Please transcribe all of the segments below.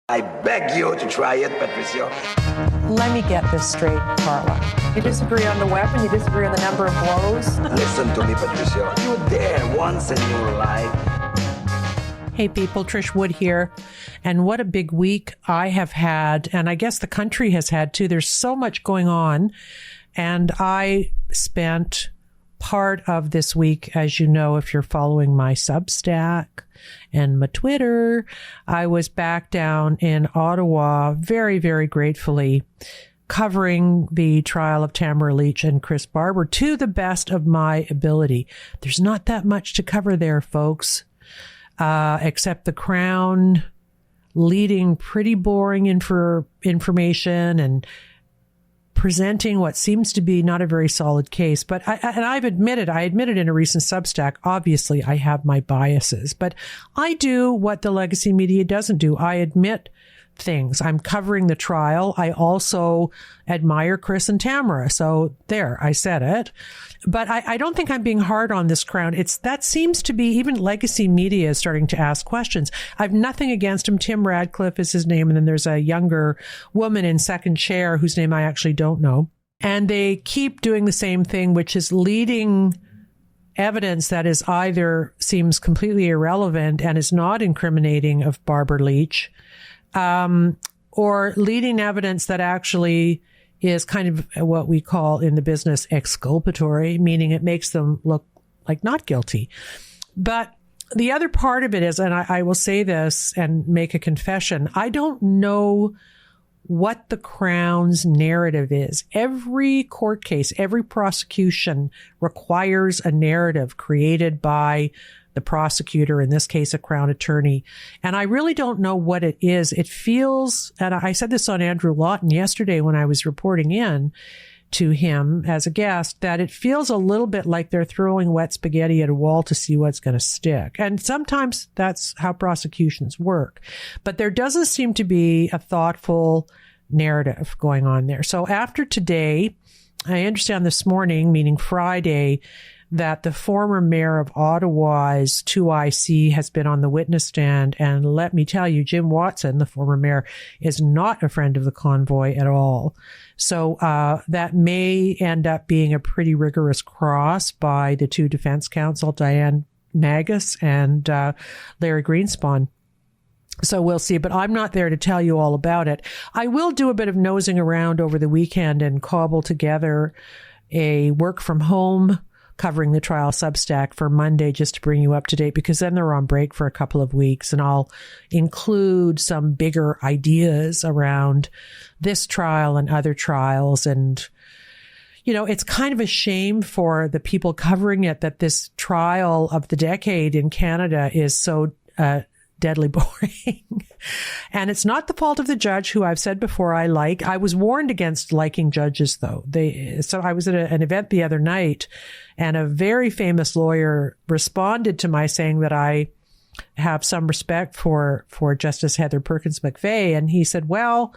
I beg you to try it, Patricia. Let me get this straight, Carla. You disagree on the weapon, you disagree on the number of blows. Listen to me, Patricia. You dare once in your life. Hey people, Trish Wood here. And what a big week I have had, and I guess the country has had too. There's so much going on. And I spent part of this week, as you know, if you're following my Substack and my Twitter, I was back down in Ottawa very, very gratefully covering the trial of Tamara Leach and Chris Barber to the best of my ability. There's not that much to cover there, folks, except the Crown leading pretty boring information and presenting what seems to be not a very solid case. But I admitted in a recent Substack, obviously I have my biases, but I do what the legacy media doesn't do. I admit things. I'm covering the trial. I also admire Chris and Tamara. So there, I said it. But I don't think I'm being hard on this Crown. That seems to be, even legacy media is starting to ask questions. I've nothing against him. Tim Radcliffe is his name. And then there's a younger woman in second chair whose name I actually don't know. And they keep doing the same thing, which is leading evidence that is either seems completely irrelevant and is not incriminating of Barbara Leach, or leading evidence that actually is kind of what we call in the business exculpatory, meaning it makes them look like not guilty. But the other part of it is, and I will say this and make a confession, I don't know what the Crown's narrative is. Every court case, every prosecution requires a narrative created by the prosecutor, in this case, a Crown attorney. And I really don't know what it is. It feels, and I said this on Andrew Lawton yesterday when I was reporting in to him as a guest, that it feels a little bit like they're throwing wet spaghetti at a wall to see what's going to stick. And sometimes that's how prosecutions work. But there doesn't seem to be a thoughtful narrative going on there. So after today, I understand this morning, meaning Friday, that the former mayor of Ottawa's 2IC has been on the witness stand. And let me tell you, Jim Watson, the former mayor, is not a friend of the convoy at all. So that may end up being a pretty rigorous cross by the two defense counsel, Diane Magus and Larry Greenspan. So we'll see, but I'm not there to tell you all about it. I will do a bit of nosing around over the weekend and cobble together a work from home covering the trial Substack for Monday, just to bring you up to date, because then they're on break for a couple of weeks, and I'll include some bigger ideas around this trial and other trials. And, you know, it's kind of a shame for the people covering it that this trial of the decade in Canada is so deadly boring. And it's not the fault of the judge, who I've said before I was warned against liking judges, though. So I was at an event the other night, and a very famous lawyer responded to my saying that I have some respect for Justice Heather Perkins McVeigh. And he said, well,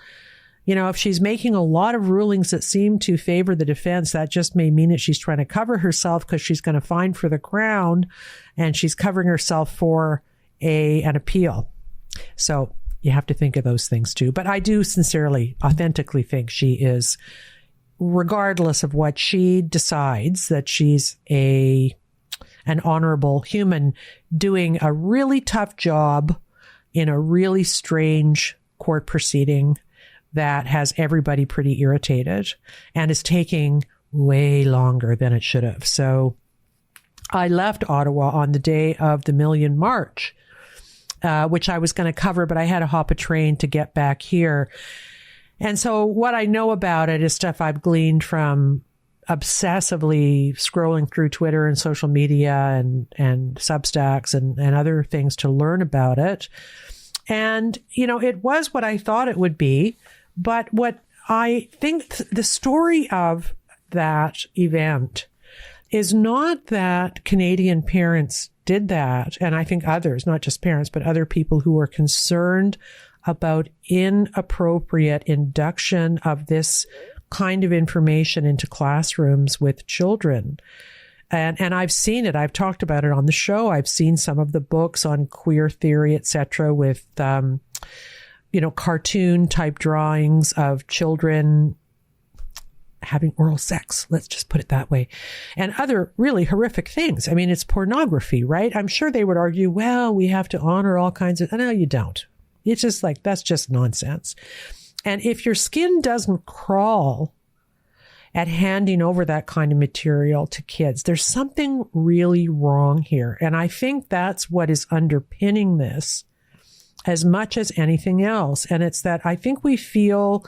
you know, if she's making a lot of rulings that seem to favor the defense, that just may mean that she's trying to cover herself because she's going to find for the Crown, and she's covering herself for an appeal. So you have to think of those things too. But I do sincerely, authentically think she is, regardless of what she decides, that she's an honorable human doing a really tough job in a really strange court proceeding that has everybody pretty irritated and is taking way longer than it should have. So I left Ottawa on the day of the Million March, which I was going to cover, but I had to hop a train to get back here. And so what I know about it is stuff I've gleaned from obsessively scrolling through Twitter and social media and Substacks and other things to learn about it. And, you know, it was what I thought it would be. But what I think the story of that event is not that Canadian parents did that, and I think others, not just parents, but other people who were concerned about inappropriate induction of this kind of information into classrooms with children. And I've seen it. I've talked about it on the show. I've seen some of the books on queer theory, etc., with cartoon type drawings of children having oral sex. Let's just put it that way. And other really horrific things. I mean, it's pornography, right? I'm sure they would argue, well, we have to honor all kinds of, no, you don't. It's just like, that's just nonsense. And if your skin doesn't crawl at handing over that kind of material to kids, there's something really wrong here. And I think that's what is underpinning this as much as anything else. And it's that I think we feel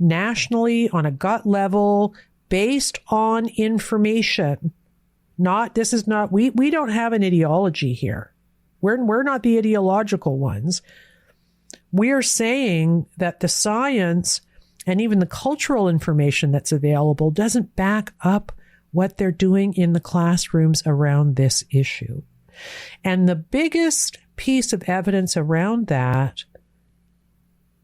nationally on a gut level based on information. We don't have an ideology here. We're not the ideological ones. We're saying that the science and even the cultural information that's available doesn't back up what they're doing in the classrooms around this issue. And the biggest piece of evidence around that,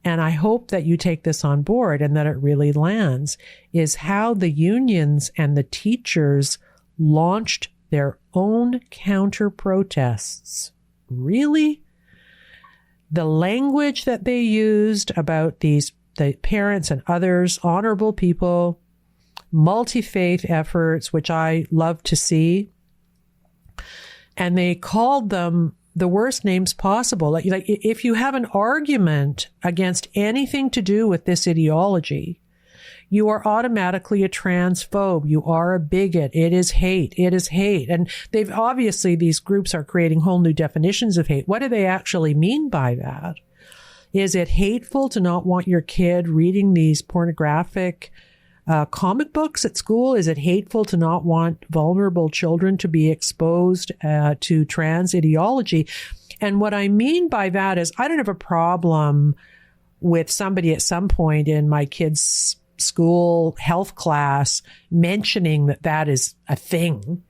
and I hope that you take this on board and that it really lands, is how the unions and the teachers launched their own counter protests. Really? The language that they used about the parents and others, honorable people, multi-faith efforts, which I love to see. And they called them the worst names possible. Like if you have an argument against anything to do with this ideology, you are automatically a transphobe. You are a bigot. It is hate. It is hate. And these groups are creating whole new definitions of hate. What do they actually mean by that? Is it hateful to not want your kid reading these pornographic comic books at school? Is it hateful to not want vulnerable children to be exposed to trans ideology? And what I mean by that is I don't have a problem with somebody at some point in my kid's school health class mentioning that is a thing,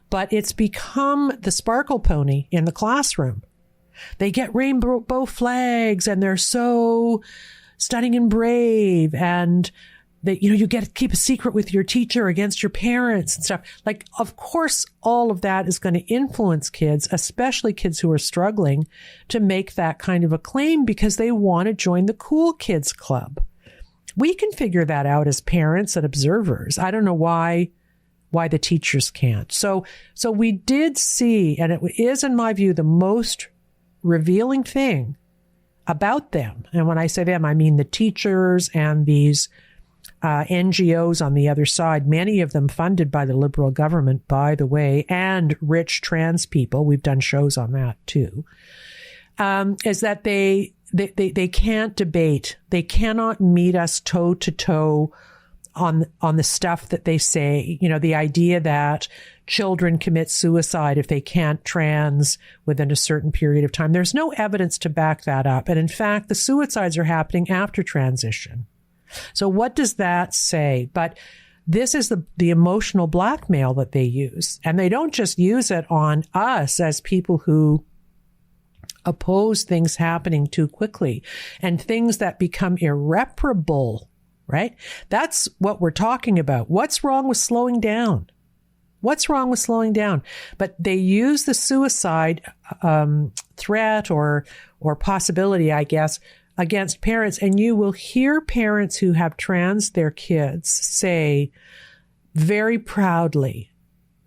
but it's become the sparkle pony in the classroom. They get rainbow flags and they're so stunning and brave, and that, you get to keep a secret with your teacher against your parents and stuff. Like, of course, all of that is going to influence kids, especially kids who are struggling to make that kind of a claim because they want to join the cool kids club. We can figure that out as parents and observers. I don't know why the teachers can't. So we did see, and it is, in my view, the most revealing thing about them. And when I say them, I mean the teachers and these NGOs on the other side, many of them funded by the Liberal government, by the way, and rich trans people. We've done shows on that too. Is that they can't debate. They cannot meet us toe to toe on the stuff that they say. The idea that children commit suicide if they can't trans within a certain period of time. There's no evidence to back that up. And in fact, the suicides are happening after transition. So what does that say? But this is the emotional blackmail that they use. And they don't just use it on us as people who oppose things happening too quickly and things that become irreparable, right? That's what we're talking about. What's wrong with slowing down? What's wrong with slowing down? But they use the suicide threat or possibility, I guess, against parents. And you will hear parents who have trans their kids say very proudly,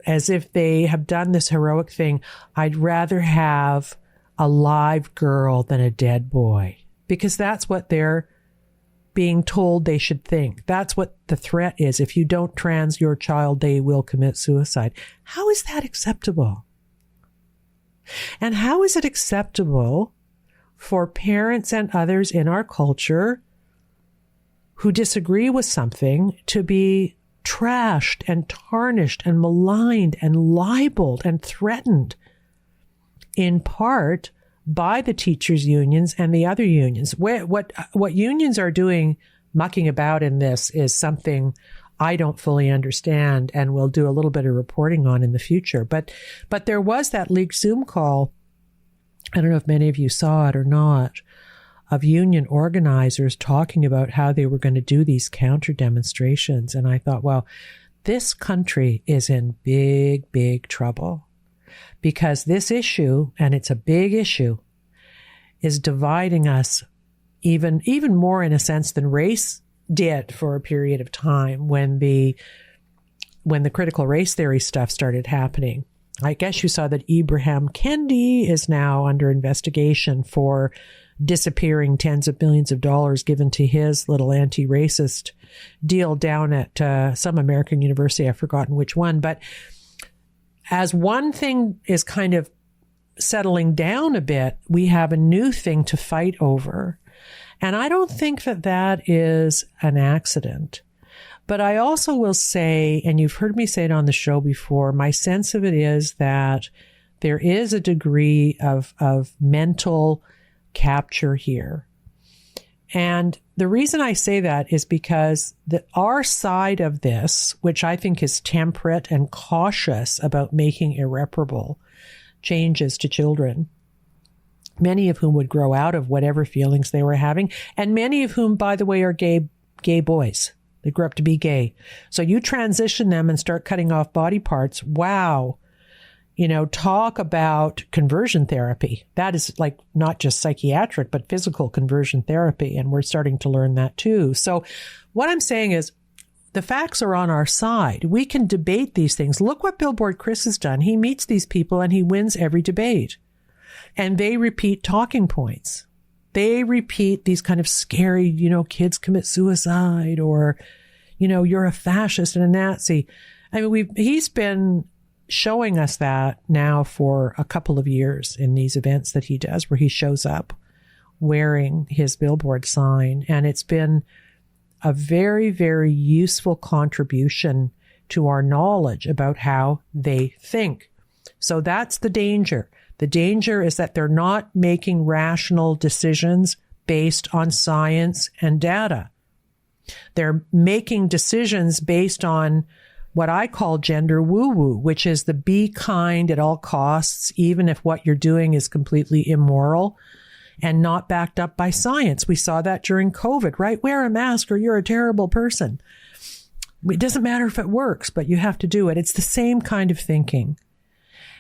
as if they have done this heroic thing, I'd rather have a live girl than a dead boy, because that's what they're being told they should think. That's what the threat is. If you don't trans your child, they will commit suicide. How is that acceptable? And how is it acceptable for parents and others in our culture who disagree with something to be trashed and tarnished and maligned and libeled and threatened in part by the teachers' unions and the other unions? What unions are doing, mucking about in this, is something I don't fully understand and will do a little bit of reporting on in the future. But there was that leaked Zoom call, I don't know if many of you saw it or not, of union organizers talking about how they were going to do these counter demonstrations. And I thought, well, this country is in big, big trouble. Because this issue, and it's a big issue, is dividing us even more in a sense than race did for a period of time when the critical race theory stuff started happening. I guess you saw that Ibram Kendi is now under investigation for disappearing tens of millions of dollars given to his little anti-racist deal down at some American university. I've forgotten which one. But as one thing is kind of settling down a bit, we have a new thing to fight over. And I don't think that is an accident. But I also will say, and you've heard me say it on the show before, my sense of it is that there is a degree of mental capture here. And the reason I say that is because our side of this, which I think is temperate and cautious about making irreparable changes to children, many of whom would grow out of whatever feelings they were having, and many of whom, by the way, are gay boys. They grew up to be gay. So you transition them and start cutting off body parts. Wow. Talk about conversion therapy. That is like not just psychiatric, but physical conversion therapy. And we're starting to learn that too. So what I'm saying is the facts are on our side. We can debate these things. Look what Billboard Chris has done. He meets these people and he wins every debate. And they repeat talking points. They repeat these kind of scary, kids commit suicide or, you're a fascist and a Nazi. I mean, he's been showing us that now for a couple of years in these events that he does where he shows up wearing his billboard sign. And it's been a very, very useful contribution to our knowledge about how they think. So that's the danger. The danger is that they're not making rational decisions based on science and data. They're making decisions based on what I call gender woo-woo, which is the be kind at all costs, even if what you're doing is completely immoral and not backed up by science. We saw that during COVID, right? Wear a mask or you're a terrible person. It doesn't matter if it works, but you have to do it. It's the same kind of thinking.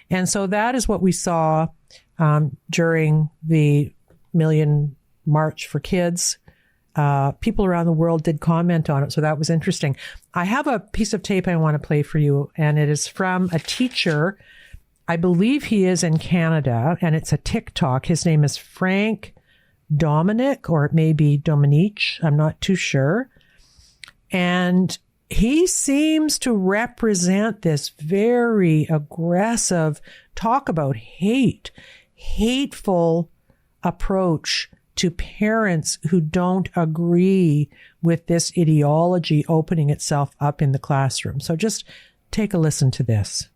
And so that is what we saw during the Million March for Kids. People around the world did comment on it, so that was interesting. I have a piece of tape I want to play for you, and it is from a teacher. I believe he is in Canada, and it's a TikTok. His name is Frank Dominic, or it may be Dominique. I'm not too sure. And he seems to represent this very aggressive talk about hateful approach to parents who don't agree with this ideology opening itself up in the classroom. So just take a listen to this.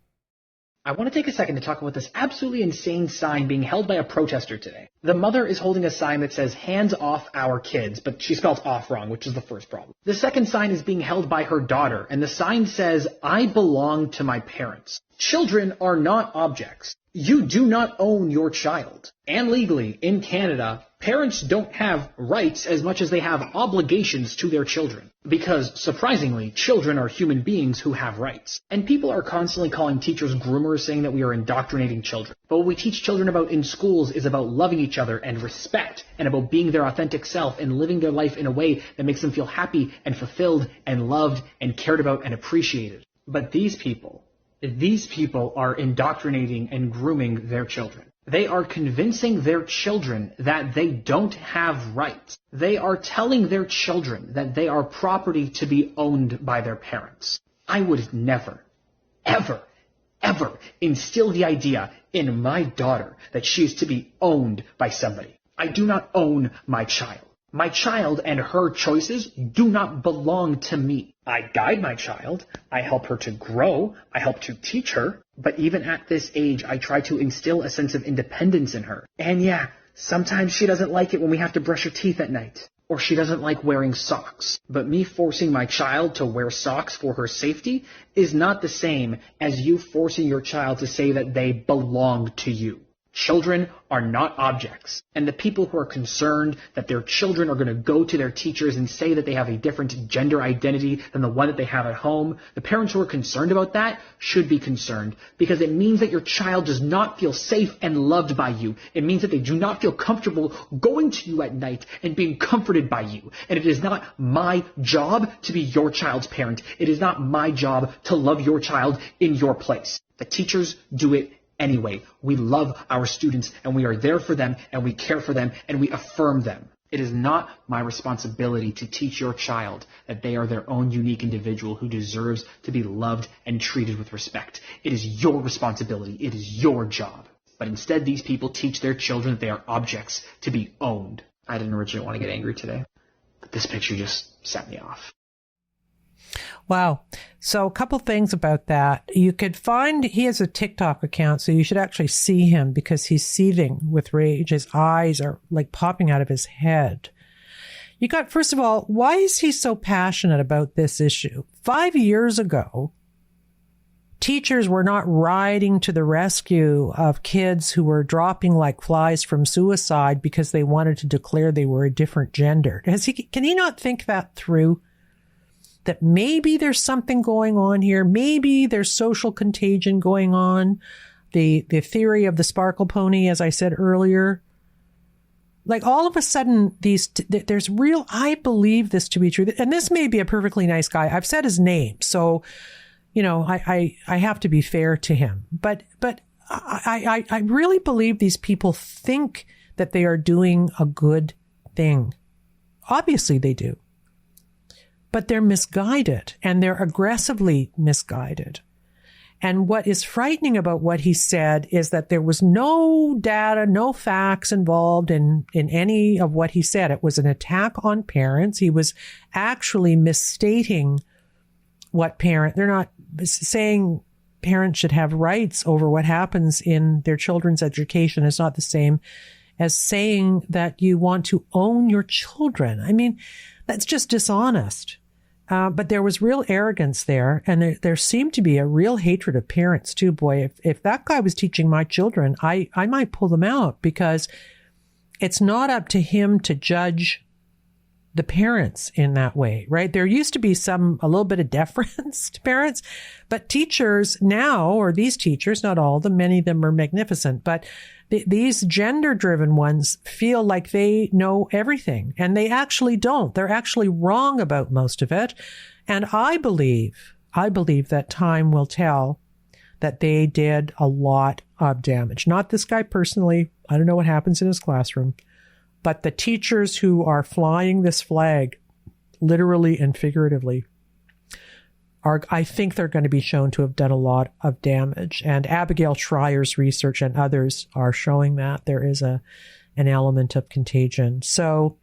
I want to take a second to talk about this absolutely insane sign being held by a protester today. The mother is holding a sign that says, "Hands off our kids," but she spelled off wrong, which is the first problem. The second sign is being held by her daughter, and the sign says, "I belong to my parents." Children are not objects. You do not own your child. And legally, in Canada, parents don't have rights as much as they have obligations to their children. Because, surprisingly, children are human beings who have rights. And people are constantly calling teachers groomers, saying that we are indoctrinating children. But what we teach children about in schools is about loving each other and respect, and about being their authentic self and living their life in a way that makes them feel happy and fulfilled and loved and cared about and appreciated. But these people are indoctrinating and grooming their children. They are convincing their children that they don't have rights. They are telling their children that they are property to be owned by their parents. I would never, ever, ever instill the idea in my daughter that she is to be owned by somebody. I do not own my child. My child and her choices do not belong to me. I guide my child. I help her to grow. I help to teach her. But even at this age, I try to instill a sense of independence in her. And yeah, sometimes she doesn't like it when we have to brush her teeth at night. Or she doesn't like wearing socks. But me forcing my child to wear socks for her safety is not the same as you forcing your child to say that they belong to you. Children are not objects. And the people who are concerned that their children are going to go to their teachers and say that they have a different gender identity than the one that they have at home, the parents who are concerned about that should be concerned, because it means that your child does not feel safe and loved by you. It means that they do not feel comfortable going to you at night and being comforted by you. And it is not my job to be your child's parent. It is not my job to love your child in your place. The teachers do it anyway. We love our students and we are there for them and we care for them and we affirm them. It is not my responsibility to teach your child that they are their own unique individual who deserves to be loved and treated with respect. It is your responsibility. It is your job. But instead, these people teach their children that they are objects to be owned. I didn't originally want to get angry today, but this picture just set me off. Wow. So a couple things about that. You could find, he has a TikTok account, so you should actually see him because he's seething with rage. His eyes are like popping out of his head. You got, first of all, why is he so passionate about this issue? 5 years ago, teachers were not riding to the rescue of kids who were dropping like flies from suicide because they wanted to declare they were a different gender. Can he not think that through? That maybe there's something going on here. Maybe there's social contagion going on. The theory of the sparkle pony, as I said earlier. Like all of a sudden, there's real, I believe this to be true. And this may be a perfectly nice guy. I've said his name. So, you know, I have to be fair to him. But I really believe these people think that they are doing a good thing. Obviously they do. But they're misguided and they're aggressively misguided. And what is frightening about what he said is that there was no data, no facts involved in any of what he said. It was an attack on parents. He was actually misstating what they're not saying parents should have rights over what happens in their children's education. It's not the same as saying that you want to own your children. I mean, that's just dishonest. But there was real arrogance there, and there seemed to be a real hatred of parents too. Boy, if that guy was teaching my children, I might pull them out, because it's not up to him to judge the parents in that way, right? There used to be a little bit of deference to parents, but teachers now, or these teachers, not all of them, many of them are magnificent, but these gender-driven ones feel like they know everything, and they actually don't. They're actually wrong about most of it. And I believe that time will tell that they did a lot of damage. Not this guy personally. I don't know what happens in his classroom, but the teachers who are flying this flag, literally and figuratively, I think they're going to be shown to have done a lot of damage. And Abigail Schreier's research and others are showing that there is an element of contagion. So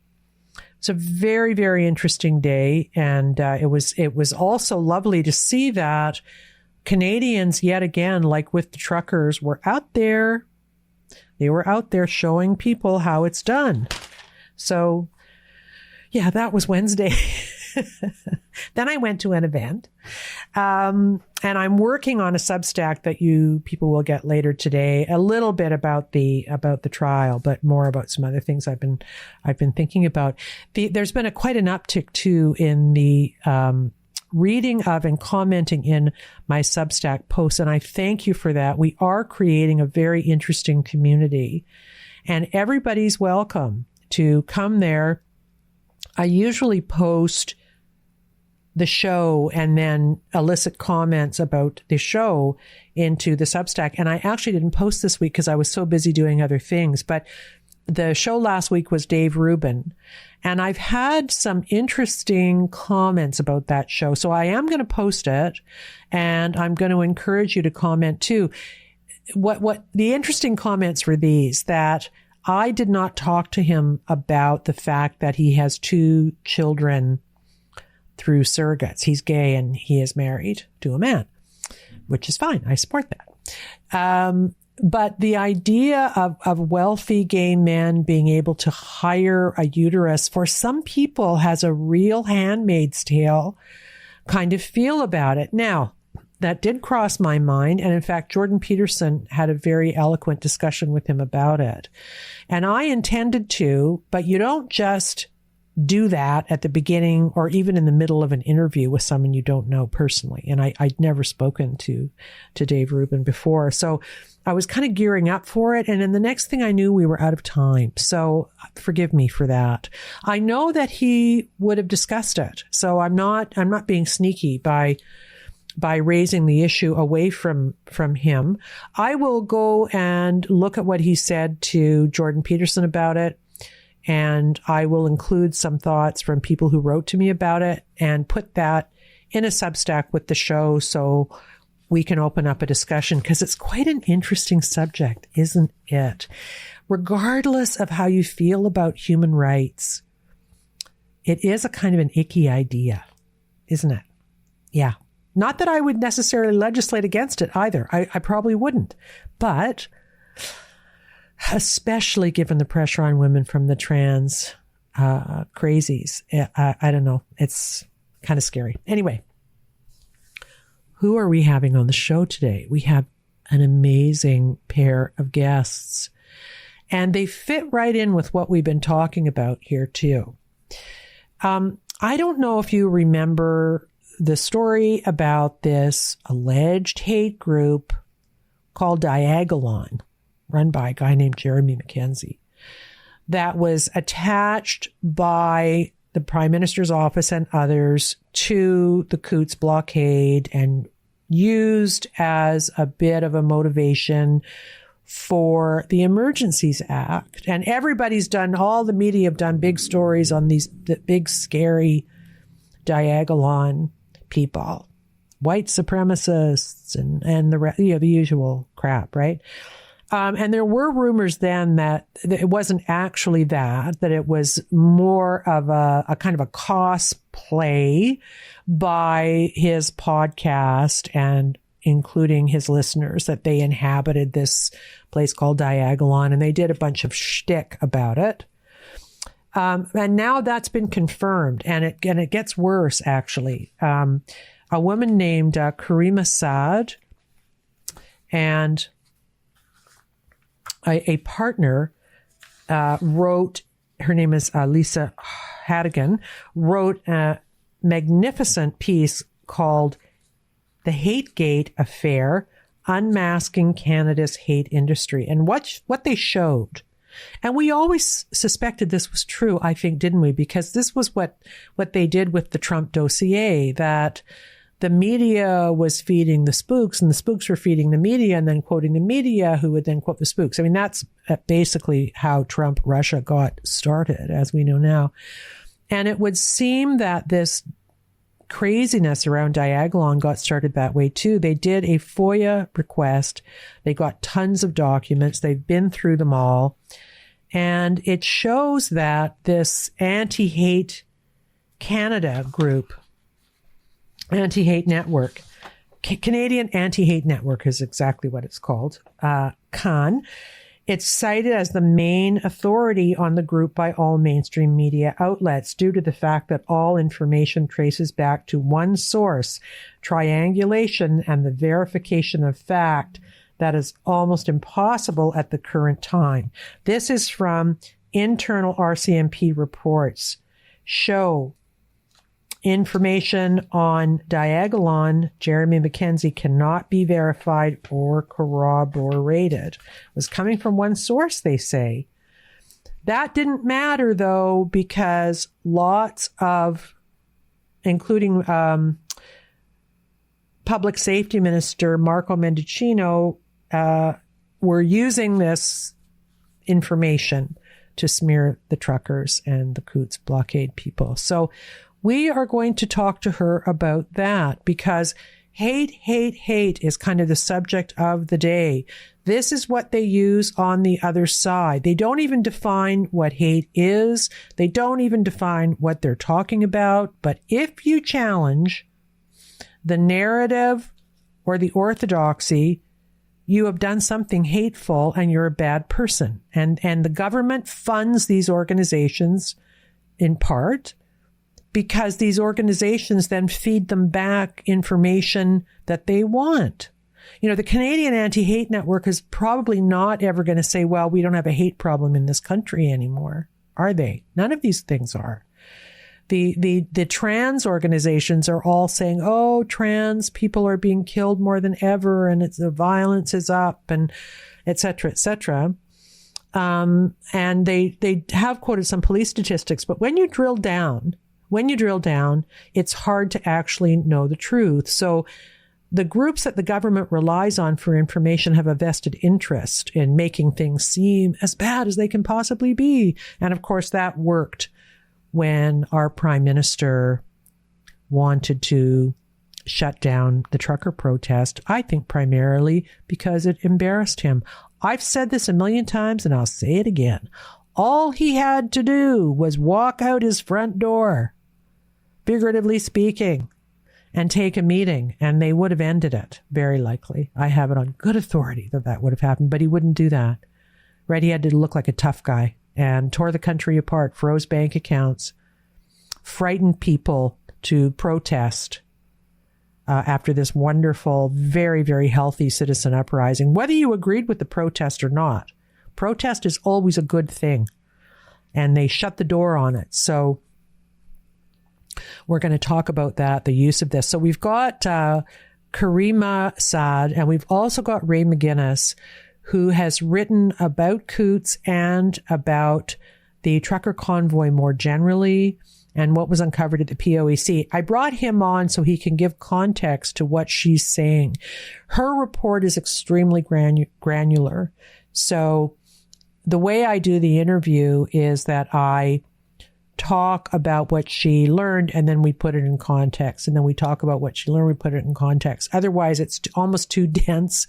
it's a very, very interesting day. And it was also lovely to see that Canadians, yet again, like with the truckers, were out there. They were out there showing people how it's done. So, yeah, that was Wednesday. Then I went to an event, and I'm working on a Substack that you people will get later today. A little bit about the trial, but more about some other things I've been thinking about. There's been quite an uptick too in the reading of and commenting in my Substack posts, and I thank you for that. We are creating a very interesting community, and everybody's welcome to come there. I usually post the show and then elicit comments about the show into the Substack. And I actually didn't post this week because I was so busy doing other things. But the show last week was Dave Rubin. And I've had some interesting comments about that show. So I am going to post it, and I'm going to encourage you to comment too. What the interesting comments were these, that I did not talk to him about the fact that he has 2 children through surrogates. He's gay and he is married to a man, which is fine. I support that. But the idea of wealthy gay men being able to hire a uterus, for some people, has a real Handmaid's Tale kind of feel about it. Now, that did cross my mind. And in fact, Jordan Peterson had a very eloquent discussion with him about it. And I intended to, but you don't just do that at the beginning or even in the middle of an interview with someone you don't know personally. And I'd never spoken to Dave Rubin before. So I was kind of gearing up for it. And then the next thing I knew, we were out of time. So forgive me for that. I know that he would have discussed it. So I'm not being sneaky by raising the issue away from him. I will go and look at what he said to Jordan Peterson about it. And I will include some thoughts from people who wrote to me about it and put that in a Substack with the show so we can open up a discussion, because it's quite an interesting subject, isn't it? Regardless of how you feel about human rights, it is a kind of an icky idea, isn't it? Yeah. Not that I would necessarily legislate against it either. I probably wouldn't. But especially given the pressure on women from the trans crazies, I don't know. It's kind of scary. Anyway, who are we having on the show today? We have an amazing pair of guests, and they fit right in with what we've been talking about here too. I don't know if you remember the story about this alleged hate group called Diagolon, run by a guy named Jeremy Mackenzie, that was attached by the Prime Minister's office and others to the Coutts blockade and used as a bit of a motivation for the Emergencies Act. And all the media have done big stories on the big scary Diagolon people, white supremacists and the usual crap, right? And there were rumors then that it wasn't actually that it was more of a kind of a cosplay by his podcast and including his listeners, that they inhabited this place called Diagolon and they did a bunch of shtick about it. And now that's been confirmed, and it gets worse, actually. A woman named Caryma Saad and a partner wrote, her name is Lisa Hadigan, wrote a magnificent piece called The Hategate Affair, Unmasking Canada's Hate Industry. And what they showed, and we always suspected this was true, I think, didn't we? Because this was what they did with the Trump dossier, that the media was feeding the spooks and the spooks were feeding the media and then quoting the media who would then quote the spooks. I mean, that's basically how Trump-Russia got started, as we know now. And it would seem that this craziness around Diagolon got started that way too. They did a FOIA request. They got tons of documents. They've been through them all. And it shows that this anti-hate Canada group, Anti-Hate Network, Canadian Anti-Hate Network is exactly what it's called, CAN. It's cited as the main authority on the group by all mainstream media outlets due to the fact that all information traces back to one source, triangulation, and the verification of fact that is almost impossible at the current time. This is from internal RCMP reports. Show information on Diagolon, Jeremy Mackenzie, cannot be verified or corroborated. It was coming from one source, they say. That didn't matter, though, because lots of, including Public Safety Minister Marco Mendicino, were using this information to smear the truckers and the Coutts blockade people. So we are going to talk to her about that, because hate is kind of the subject of the day. This is what they use on the other side. They don't even define what hate is. They don't even define what they're talking about. But if you challenge the narrative or the orthodoxy, you have done something hateful and you're a bad person. And the government funds these organizations in part because these organizations then feed them back information that they want. The Canadian Anti-Hate Network is probably not ever going to say, well, we don't have a hate problem in this country anymore. Are they? None of these things are. The trans organizations are all saying, oh, trans people are being killed more than ever, and the violence is up, and et cetera, et cetera. And they have quoted some police statistics, but when you drill down, it's hard to actually know the truth. So the groups that the government relies on for information have a vested interest in making things seem as bad as they can possibly be. And of course, that worked when our prime minister wanted to shut down the trucker protest, I think primarily because it embarrassed him. I've said this a million times and I'll say it again. All he had to do was walk out his front door, figuratively speaking, and take a meeting, and they would have ended it, very likely. I have it on good authority that would have happened, but he wouldn't do that. Right? He had to look like a tough guy and tore the country apart, froze bank accounts, frightened people to protest after this wonderful, very, very healthy citizen uprising, whether you agreed with the protest or not. Protest is always a good thing, and they shut the door on it. So we're going to talk about that, the use of this. So we've got Caryma Saad, and we've also got Ray Mcginnis, who has written about Coots and about the trucker convoy more generally and what was uncovered at the POAC. I brought him on so he can give context to what she's saying. Her report is extremely granular. So the way I do the interview is that I talk about what she learned, and then we put it in context. And then we talk about what she learned, we put it in context. Otherwise, it's almost too dense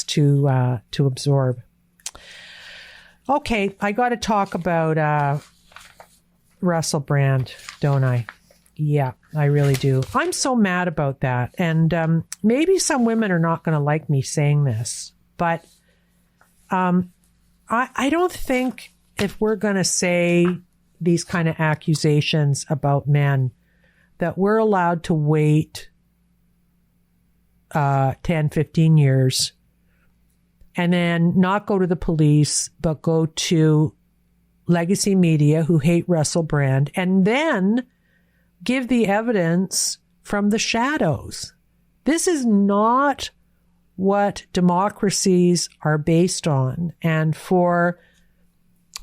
to absorb. Okay, I got to talk about Russell Brand, don't I? Yeah, I really do. I'm so mad about that. And maybe some women are not going to like me saying this, but I don't think if we're going to say these kind of accusations about men, that we're allowed to wait 10, 15 years and then not go to the police, but go to legacy media who hate Russell Brand and then give the evidence from the shadows. This is not what democracies are based on. And for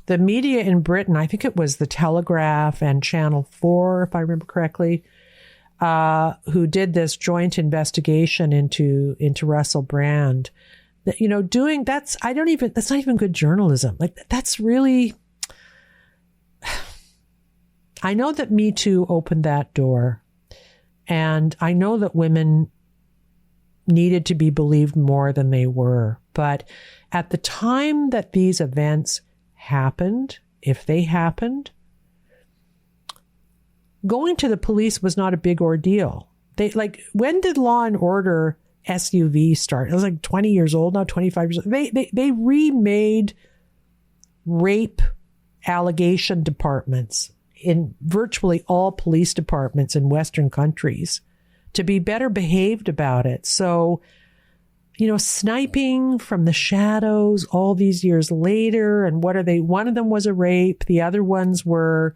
the media in Britain, I think it was The Telegraph and Channel 4, if I remember correctly, who did this joint investigation into Russell Brand. That, doing that's not even good journalism. Like, that's really, I know that Me Too opened that door, and I know that women needed to be believed more than they were. But at the time that these events happened, if they happened, going to the police was not a big ordeal. When did Law and Order SUV start? It was like 20 years old now, 25 years old. They remade rape allegation departments in virtually all police departments in Western countries to be better behaved about it. So, sniping from the shadows all these years later, and what are they? One of them was a rape. The other ones were,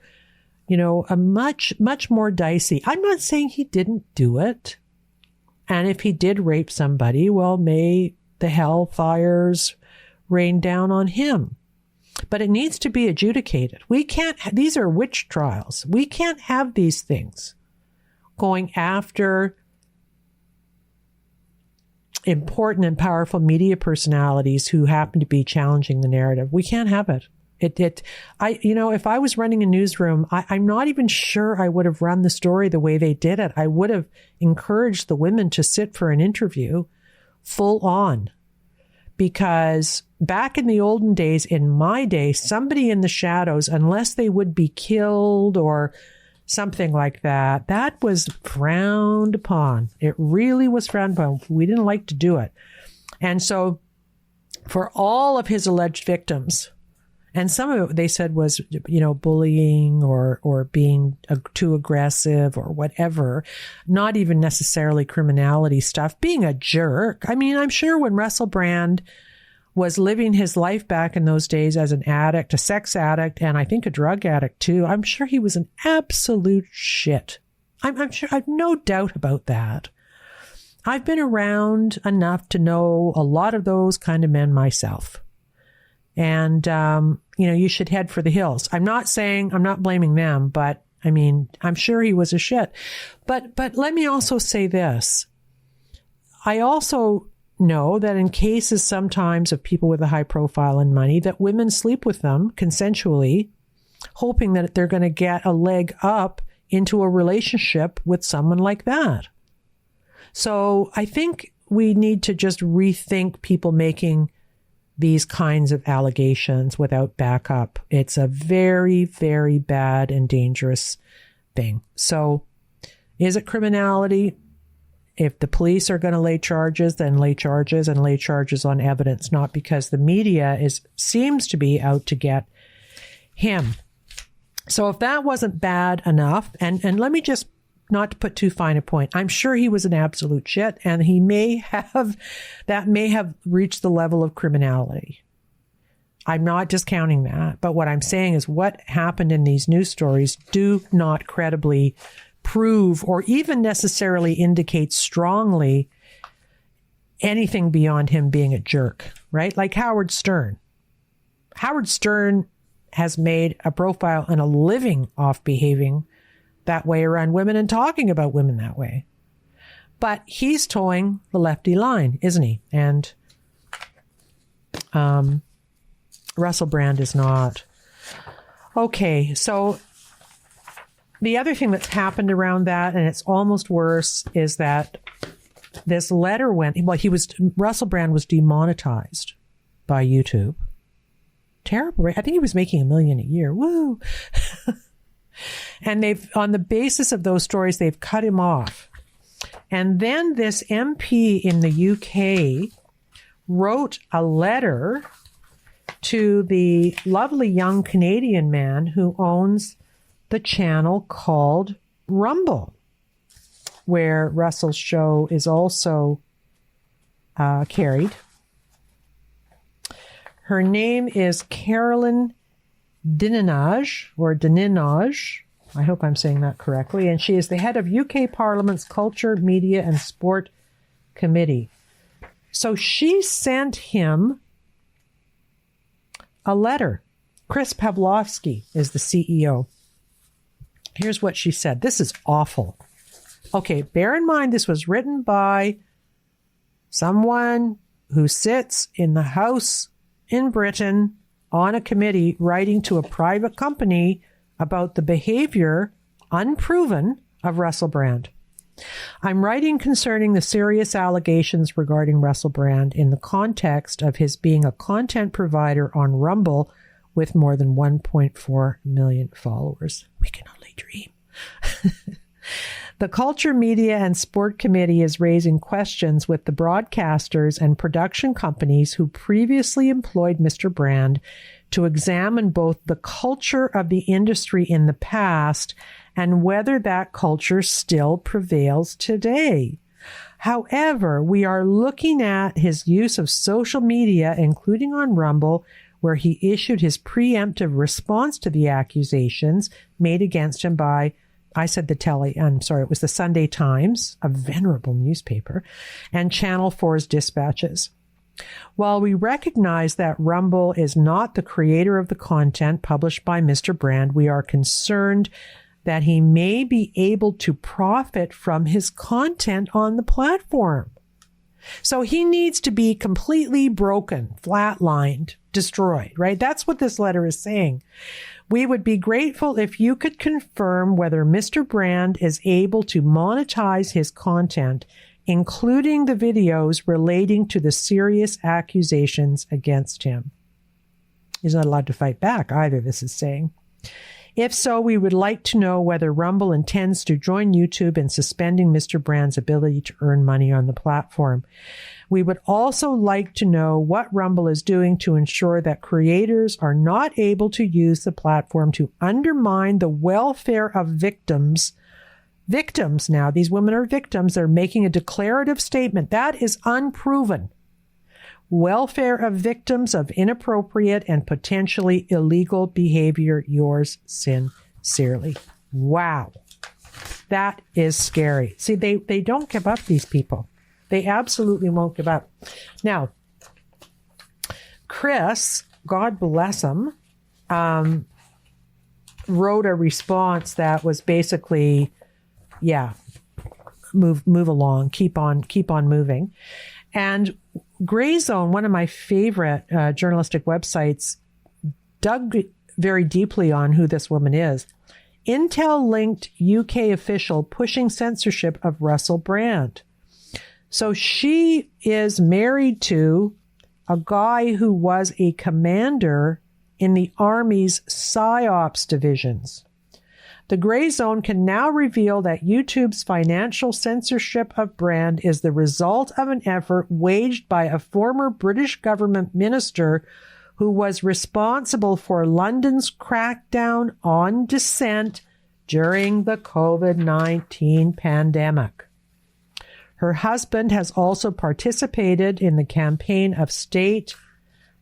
a much, much more dicey. I'm not saying he didn't do it. And if he did rape somebody, well, may the hellfires rain down on him. But it needs to be adjudicated. These are witch trials. We can't have these things going after important and powerful media personalities who happen to be challenging the narrative. We can't have it. If I was running a newsroom, I'm not even sure I would have run the story the way they did it. I would have encouraged the women to sit for an interview full on, because back in the olden days, in my day, somebody in the shadows, unless they would be killed or something like that, that was frowned upon. It really was frowned upon. We didn't like to do it. And so for all of his alleged victims, And some of it they said was, bullying or being too aggressive or whatever, not even necessarily criminality stuff, being a jerk. I mean, I'm sure when Russell Brand was living his life back in those days as an addict, a sex addict, and I think a drug addict too, I'm sure he was an absolute shit. I'm sure, I've no doubt about that. I've been around enough to know a lot of those kind of men myself. And, you should head for the hills. I'm not blaming them, but I mean, I'm sure he was a shit. But let me also say this. I also know that in cases sometimes of people with a high profile and money, that women sleep with them consensually, hoping that they're going to get a leg up into a relationship with someone like that. So I think we need to just rethink people making these kinds of allegations without backup. It's a very, very bad and dangerous thing. So is it criminality? If the police are going to lay charges, then lay charges and lay charges on evidence, not because the media seems to be out to get him. So if that wasn't bad enough, and let me just, not to put too fine a point, I'm sure he was an absolute shit, and that may have reached the level of criminality. I'm not discounting that, but what I'm saying is what happened in these news stories do not credibly prove or even necessarily indicate strongly anything beyond him being a jerk, right? Like Howard Stern. Howard Stern has made a profile and a living off behaving that way around women and talking about women that way. But he's towing the lefty line, isn't he? And Russell Brand is not. Okay, so the other thing that's happened around that, and it's almost worse, is that this letter Russell Brand was demonetized by YouTube. Terrible. I think he was making $1 million a year. Woo! And on the basis of those stories, they've cut him off. And then this MP in the UK wrote a letter to the lovely young Canadian man who owns the channel called Rumble, where Russell's show is also carried. Her name is Carolyn Dinenage. I hope I'm saying that correctly. And she is the head of UK Parliament's Culture, Media and Sport Committee. So she sent him a letter. Chris Pavlovsky is the CEO. Here's what she said. This is awful. Okay, bear in mind this was written by someone who sits in the House in Britain on a committee writing to a private company about the behavior, unproven, of Russell Brand. I'm writing concerning the serious allegations regarding Russell Brand in the context of his being a content provider on Rumble with more than 1.4 million followers. We can only dream. The Culture, Media and Sport Committee is raising questions with the broadcasters and production companies who previously employed Mr. Brand to examine both the culture of the industry in the past and whether that culture still prevails today. However, we are looking at his use of social media, including on Rumble, where he issued his preemptive response to the accusations made against him by, it was the Sunday Times, a venerable newspaper, and Channel 4's dispatches. While we recognize that Rumble is not the creator of the content published by Mr. Brand, we are concerned that he may be able to profit from his content on the platform. So he needs to be completely broken, flatlined, destroyed, right? That's what this letter is saying. We would be grateful if you could confirm whether Mr. Brand is able to monetize his content, including the videos relating to the serious accusations against him. He's not allowed to fight back either, this is saying. If so, we would like to know whether Rumble intends to join YouTube in suspending Mr. Brand's ability to earn money on the platform. We would also like to know what Rumble is doing to ensure that creators are not able to use the platform to undermine the welfare of victims. Victims now, these women are victims. They're making a declarative statement. That is unproven. Welfare of victims of inappropriate and potentially illegal behavior. Yours sincerely. Wow. That is scary. See, they don't give up, these people. They absolutely won't give up. Now, Chris, God bless him, wrote a response that was basically, yeah, move along, keep on moving. And Gray Zone, one of my favorite journalistic websites, dug very deeply on who this woman is. Intel-linked UK official pushing censorship of Russell Brand. So she is married to a guy who was a commander in the Army's PSYOPs divisions. The Gray Zone can now reveal that YouTube's financial censorship of Brand is the result of an effort waged by a former British government minister who was responsible for London's crackdown on dissent during the COVID-19 pandemic. Her husband has also participated in the campaign of state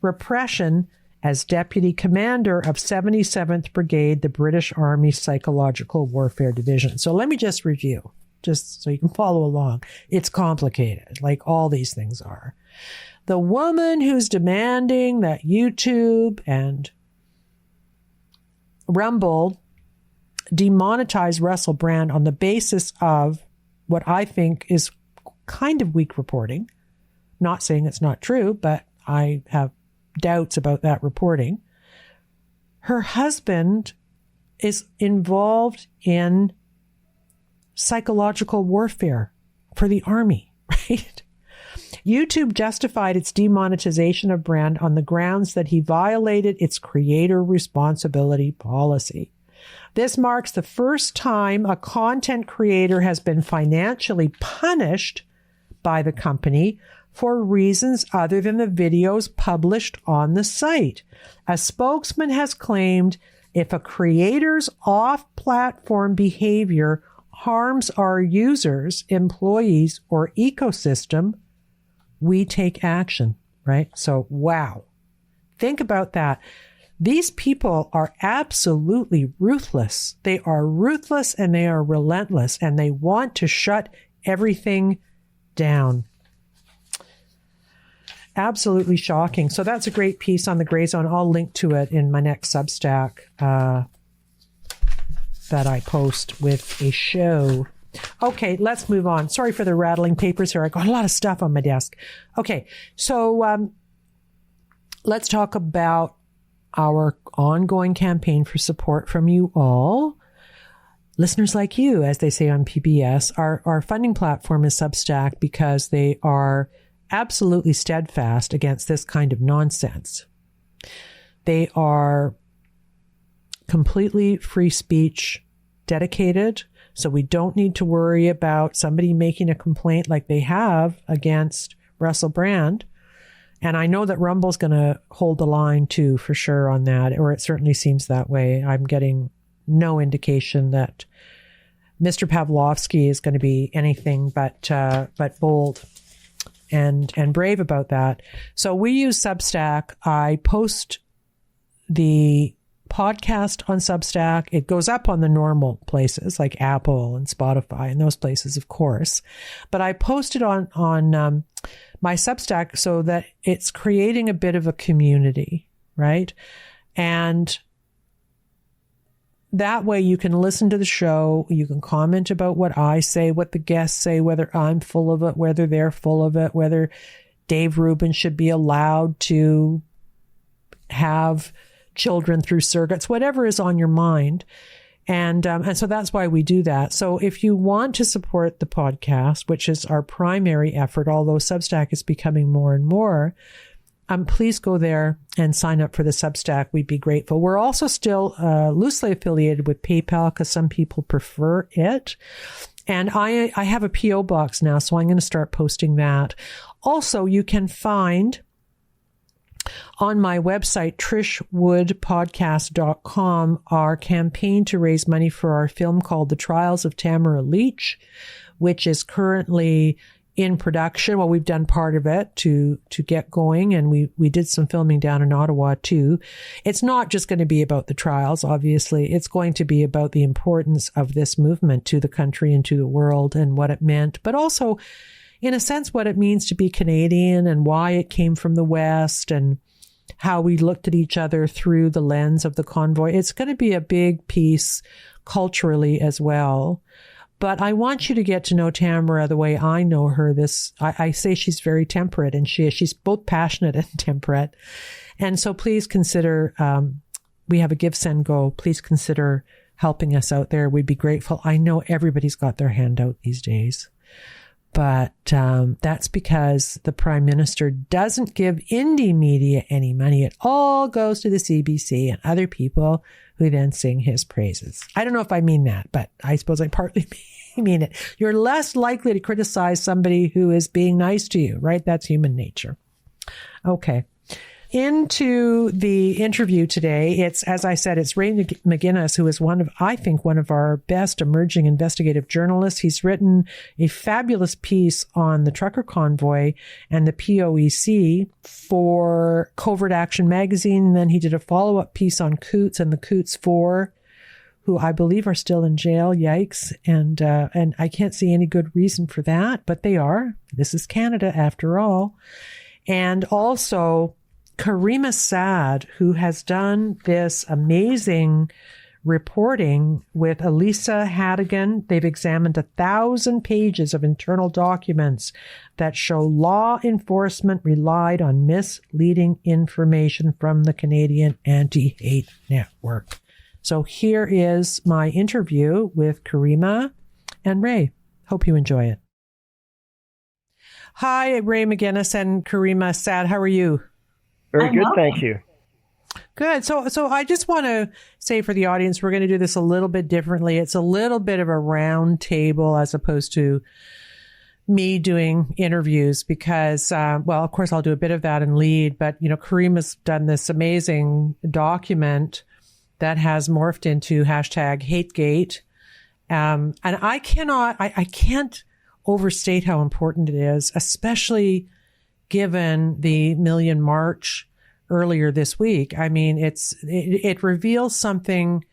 repression as deputy commander of 77th Brigade, the British Army Psychological Warfare Division. So let me just review, just so you can follow along. It's complicated, like all these things are. The woman who's demanding that YouTube and Rumble demonetize Russell Brand on the basis of what I think is kind of weak reporting. Not saying it's not true, but I have doubts about that reporting. Her husband is involved in psychological warfare for the Army, right? YouTube justified its demonetization of Brand on the grounds that he violated its creator responsibility policy. This marks the first time a content creator has been financially punished by the company for reasons other than the videos published on the site. A spokesman has claimed if a creator's off-platform behavior harms our users, employees, or ecosystem, we take action, right? So, wow. Think about that. These people are absolutely ruthless. They are ruthless and they are relentless and they want to shut everything down. Absolutely shocking. So that's a great piece on the Gray Zone. I'll link to it in my next Substack that I post with a show. Okay, let's move on. Sorry for the rattling papers here. I got a lot of stuff on my desk. Okay, so let's talk about our ongoing campaign for support from you all. Listeners like you, as they say on PBS, our funding platform is Substack because they are absolutely steadfast against this kind of nonsense. They are completely free speech dedicated, so we don't need to worry about somebody making a complaint like they have against Russell Brand. And I know that Rumble's going to hold the line too, for sure, on that, or it certainly seems that way. I'm getting no indication that Mr. Pavlovsky is going to be anything but bold and brave about that. So we use Substack. I post the podcast on Substack. It goes up on the normal places like Apple and Spotify and those places, of course. But I post it on my Substack so that it's creating a bit of a community, right? And that way you can listen to the show, you can comment about what I say, what the guests say, whether I'm full of it, whether they're full of it, whether Dave Rubin should be allowed to have children through surrogates, whatever is on your mind. And so that's why we do that. So if you want to support the podcast, which is our primary effort, although Substack is becoming more and more, please go there and sign up for the Substack. We'd be grateful. We're also still loosely affiliated with PayPal because some people prefer it. And I have a P.O. box now, so I'm going to start posting that. Also, you can find on my website, trishwoodpodcast.com, our campaign to raise money for our film called The Trials of Tamara Leach, which is currently in production. Well, we've done part of it to get going, and we did some filming down in Ottawa too. It's not just going to be about the trials, obviously. It's going to be about the importance of this movement to the country and to the world and what it meant, but also, in a sense, what it means to be Canadian and why it came from the West and how we looked at each other through the lens of the convoy. It's going to be a big piece culturally as well. But I want you to get to know Tamara the way I know her. I say she's very temperate, and she's both passionate and temperate. And so please consider, we have a Give, Send, Go. Please consider helping us out there. We'd be grateful. I know everybody's got their hand out these days. But that's because the Prime Minister doesn't give indie media any money. It all goes to the CBC and other people who then sing his praises. I don't know if I mean that, but I suppose I partly mean it. You're less likely to criticize somebody who is being nice to you, right? That's human nature. Okay. Into the interview today, it's, as I said, it's Ray Mcginnis, who is I think one of our best emerging investigative journalists. He's written a fabulous piece on the trucker convoy and the POEC for Covert Action magazine. And then he did a follow-up piece on Coots and the Coots 4, who I believe are still in jail. Yikes. And I can't see any good reason for that, but they are. This is Canada after all. And also Caryma Sad, who has done this amazing reporting with Elisa Hadigan. They've examined 1,000 pages of internal documents that show law enforcement relied on misleading information from the Canadian Anti-Hate Network. So here is my interview with Caryma and Ray. Hope you enjoy it. Hi, Ray Mcginnis and Caryma Sad. How are you? Very good, thank you. Good. So I just want to say for the audience, we're going to do this a little bit differently. It's a little bit of a round table as opposed to me doing interviews because, well, of course, I'll do a bit of that and lead. But, Caryma's done this amazing document that has morphed into #HateGate. And I can't overstate how important it is, especially given the Million March earlier this week. I mean, it reveals something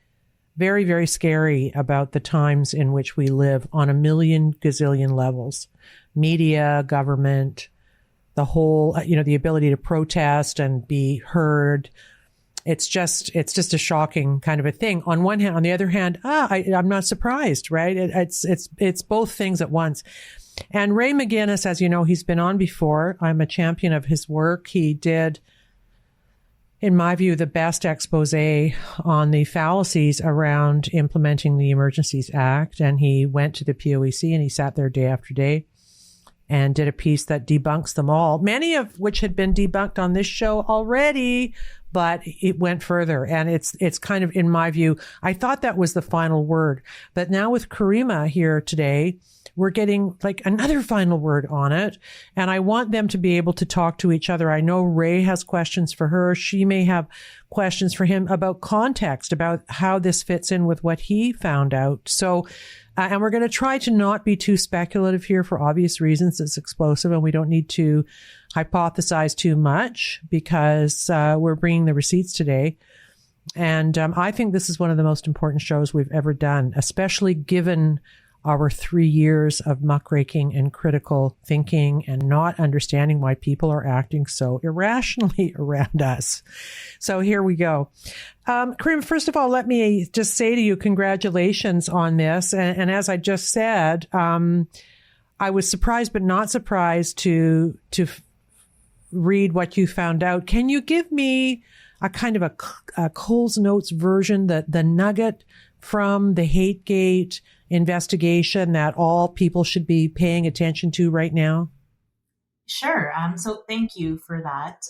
very, very scary about the times in which we live on a million gazillion levels. Media, government, the whole, the ability to protest and be heard. It's just a shocking kind of a thing. On one hand, on the other hand, I'm not surprised, right? It's both things at once. And Ray Mcginnis, as you know, he's been on before. I'm a champion of his work. He did, in my view, the best expose on the fallacies around implementing the Emergencies Act. And he went to the POEC and he sat there day after day and did a piece that debunks them all, many of which had been debunked on this show already, but it went further. And it's kind of, in my view, I thought that was the final word. But now with Caryma here today, we're getting like another final word on it. And I want them to be able to talk to each other. I know Ray has questions for her. She may have questions for him about context, about how this fits in with what he found out. So, and we're going to try to not be too speculative here for obvious reasons. It's explosive and we don't need to hypothesize too much because we're bringing the receipts today. And I think this is one of the most important shows we've ever done, especially given our 3 years of muckraking and critical thinking and not understanding why people are acting so irrationally around us. So here we go. Caryma, first of all, let me just say to you, congratulations on this. And as I just said, I was surprised, but not surprised to read what you found out. Can you give me a kind of a Coles Notes version, the nugget from the HateGate investigation that all people should be paying attention to right now? Sure. So thank you for that.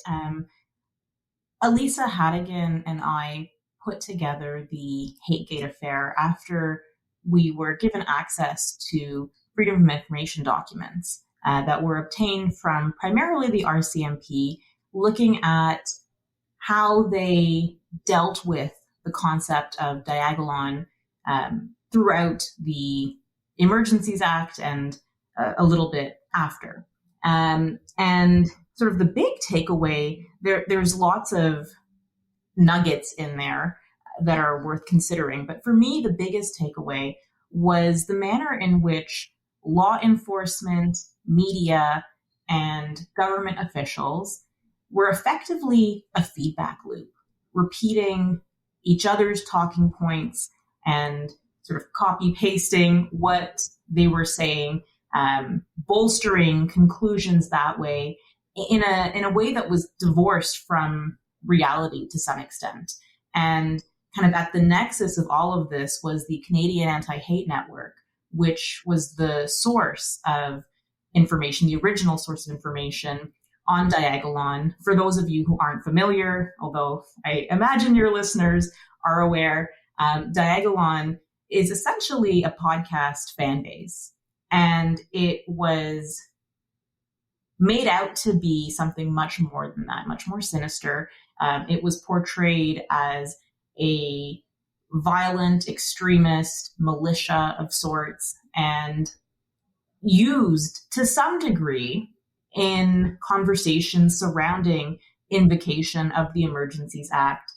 Elisa Haddigan and I put together the Hategate affair after we were given access to Freedom of Information documents that were obtained from primarily the RCMP, looking at how they dealt with the concept of diagolon throughout the Emergencies Act and a little bit after. And sort of the big takeaway, there's lots of nuggets in there that are worth considering. But for me, the biggest takeaway was the manner in which law enforcement, media, and government officials were effectively a feedback loop, repeating each other's talking points and sort of copy pasting what they were saying, bolstering conclusions that way in a way that was divorced from reality to some extent. And kind of at the nexus of all of this was the Canadian Anti-Hate Network, which was the source of information, the original source of information on diagolon. For those of you who aren't familiar, although I imagine your listeners are aware, diagolon is essentially a podcast fan base. And it was made out to be something much more than that, much more sinister. It was portrayed as a violent extremist militia of sorts and used to some degree in conversations surrounding invocation of the Emergencies Act.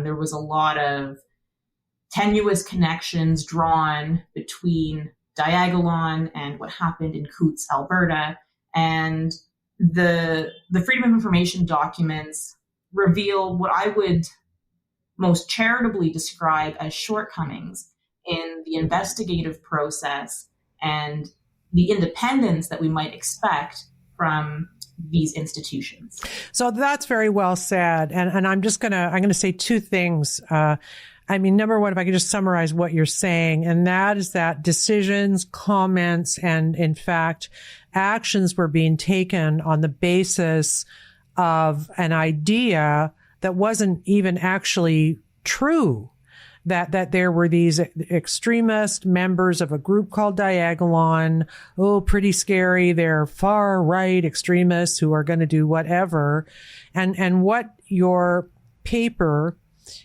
There was a lot of tenuous connections drawn between diagolon and what happened in Coutts, Alberta. And the Freedom of Information documents reveal what I would most charitably describe as shortcomings in the investigative process and the independence that we might expect from these institutions. So that's very well said. And I'm going to say two things. Number one, if I could just summarize what you're saying, and that is that decisions, comments, and in fact, actions were being taken on the basis of an idea that wasn't even actually true. That there were these extremist members of a group called Diagolon. Oh, pretty scary. They're far right extremists who are going to do whatever. And what your paper,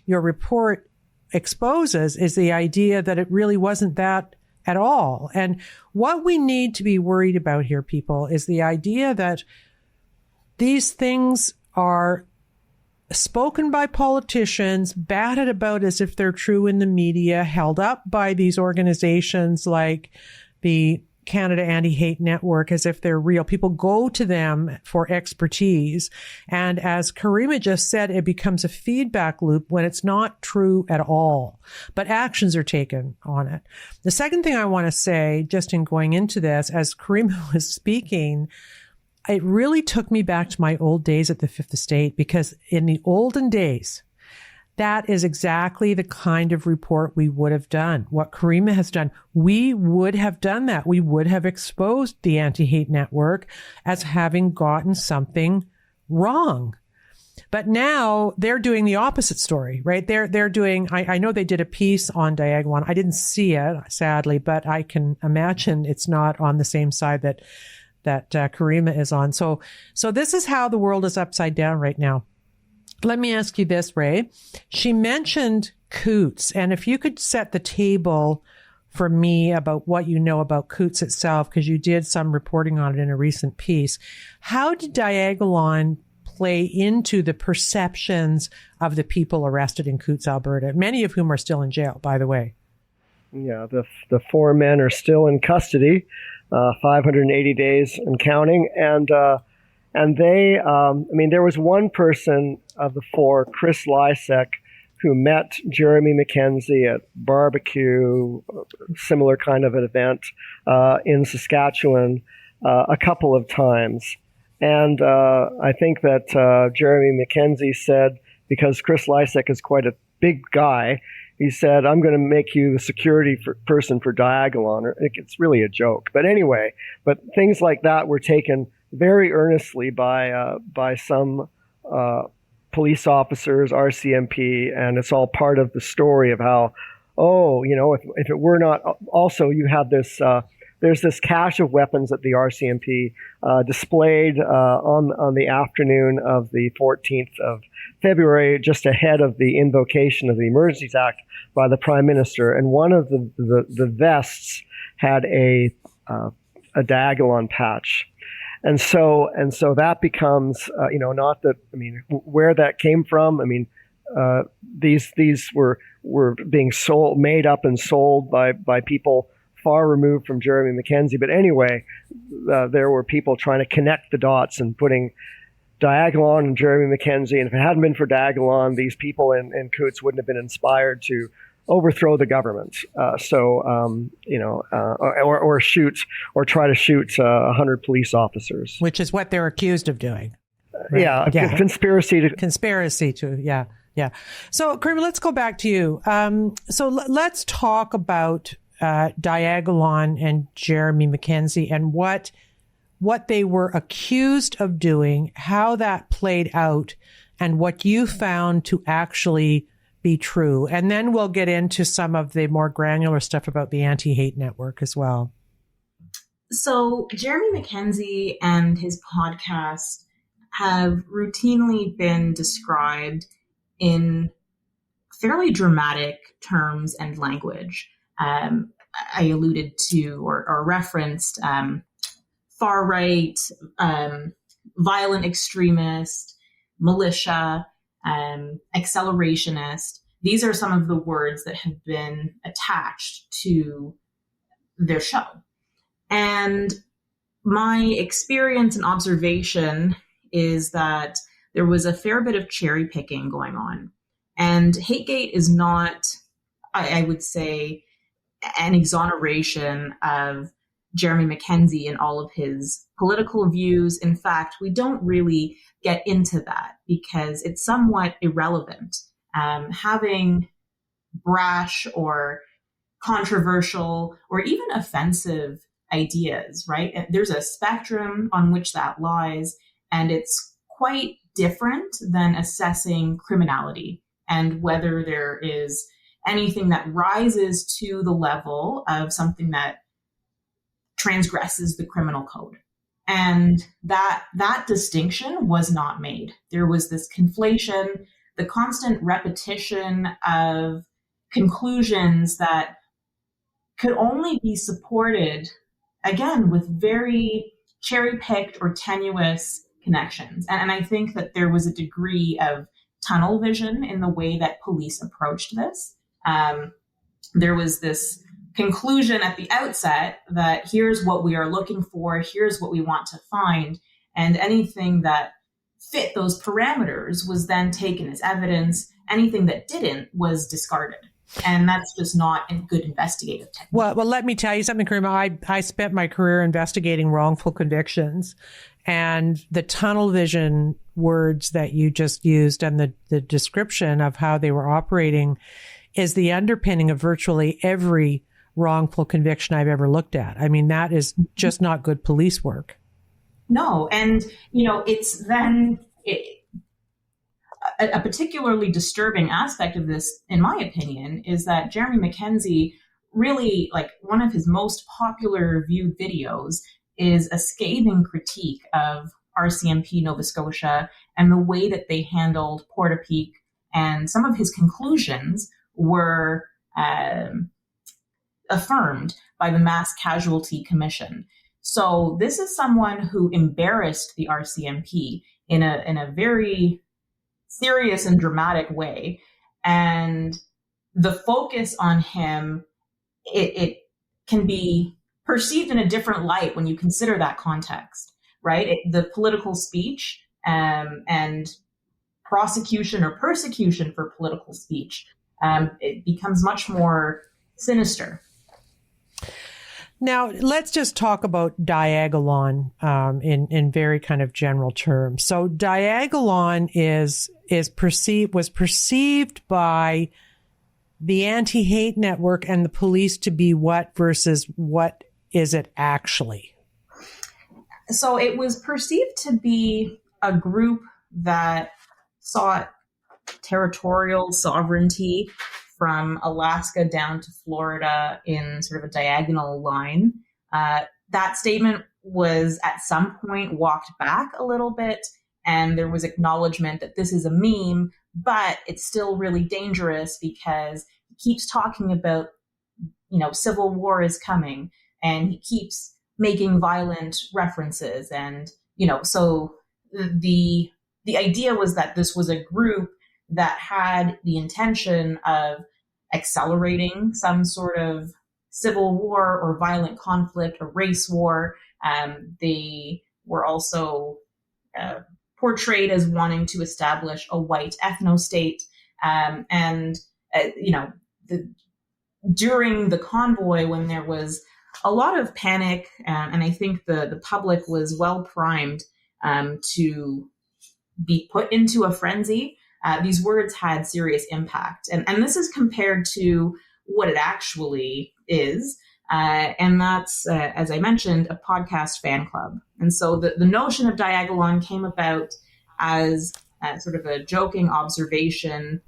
your report exposes is the idea that it really wasn't that at all. And what we need to be worried about here, people, is the idea that these things are spoken by politicians, batted about as if they're true in the media, held up by these organizations like the Canada Anti-Hate Network as if they're real. People go to them for expertise. And as Caryma just said, it becomes a feedback loop when it's not true at all. But actions are taken on it. The second thing I want to say, just in going into this, as Caryma was speaking, it really took me back to my old days at the Fifth Estate, because in the olden days, that is exactly the kind of report we would have done. What Caryma has done, we would have done that. We would have exposed the Anti-Hate Network as having gotten something wrong. But now they're doing the opposite story, right? They're doing, I know they did a piece on Diagolon. I didn't see it, sadly, but I can imagine it's not on the same side that Caryma is on. So this is how the world is upside down right now. Let me ask you this, Ray. She mentioned Coutts, and if you could set the table for me about what you know about Coutts itself, because you did some reporting on it in a recent piece. How did Diagolon play into the perceptions of the people arrested in Coutts, Alberta, many of whom are still in jail, by the way? Yeah, the four men are still in custody, 580 days and counting. And they, there was one person of the four, Chris Lysek, who met Jeremy Mackenzie at barbecue, similar kind of an event in Saskatchewan a couple of times. And I think that Jeremy Mackenzie said, because Chris Lysek is quite a big guy, he said, I'm going to make you the security person for Diagolon. It's really a joke. But anyway, things like that were taken very earnestly by some police officers, RCMP, and it's all part of the story of how, if it were not, also you have this, there's this cache of weapons that the RCMP displayed on the afternoon of the 14th of February, just ahead of the invocation of the Emergencies Act by the Prime Minister, and one of the vests had a diagolon patch. And so that becomes, not that, where that came from. These were being made up and sold by people far removed from Jeremy Mackenzie. But anyway, there were people trying to connect the dots and putting Diagolon and Jeremy Mackenzie. And if it hadn't been for Diagolon, these people in Coutts wouldn't have been inspired to overthrow the government. Or try to shoot 100 police officers, which is what they're accused of doing. Right? Yeah. Conspiracy to. Yeah. So, Caryma, let's go back to you. Let's talk about Diagolon and Jeremy Mackenzie and what they were accused of doing, how that played out, and what you found to actually be true. And then we'll get into some of the more granular stuff about the anti-hate network as well. So Jeremy Mackenzie and his podcast have routinely been described in fairly dramatic terms and language. I alluded to or referenced far-right, violent extremist, militia, accelerationist. These are some of the words that have been attached to their show. And my experience and observation is that there was a fair bit of cherry picking going on. And Hategate is not, I would say, an exoneration of Jeremy Mackenzie and all of his political views. In fact, we don't really get into that because it's somewhat irrelevant. Having brash or controversial or even offensive ideas, right? There's a spectrum on which that lies, and it's quite different than assessing criminality and whether there is anything that rises to the level of something that transgresses the criminal code. And that distinction was not made. There was this conflation, the constant repetition of conclusions that could only be supported, again, with very cherry-picked or tenuous connections. And I think that there was a degree of tunnel vision in the way that police approached this. There was this conclusion at the outset that here's what we are looking for, here's what we want to find, and anything that fit those parameters was then taken as evidence. Anything that didn't was discarded. And that's just not a good investigative technique. Well, let me tell you something, Caryma. I spent my career investigating wrongful convictions, and the tunnel vision words that you just used and the description of how they were operating is the underpinning of virtually every wrongful conviction I've ever looked at. I mean, that is just not good police work. No. And, it's then a particularly disturbing aspect of this, in my opinion, is that Jeremy Mackenzie really, one of his most popular viewed videos is a scathing critique of RCMP Nova Scotia and the way that they handled Portapique. And some of his conclusions were affirmed by the Mass Casualty Commission. So this is someone who embarrassed the RCMP in a very serious and dramatic way. And the focus on him, it can be perceived in a different light when you consider that context, right? The political speech and prosecution or persecution for political speech, it becomes much more sinister. Now, let's just talk about Diagolon in very kind of general terms. So Diagolon was perceived by the anti-hate network and the police to be what versus what is it actually? So it was perceived to be a group that sought territorial sovereignty from Alaska down to Florida in sort of a diagonal line. That statement was at some point walked back a little bit, and there was acknowledgement that this is a meme, but it's still really dangerous because he keeps talking about, civil war is coming, and he keeps making violent references. And, so the idea was that this was a group that had the intention of accelerating some sort of civil war or violent conflict, a race war. They were also portrayed as wanting to establish a white ethno-state. During the convoy, when there was a lot of panic, and I think the public was well primed to be put into a frenzy, these words had serious impact. And this is compared to what it actually is. And that's, as I mentioned, a podcast fan club. And so the notion of Diagolon came about as sort of a joking observation,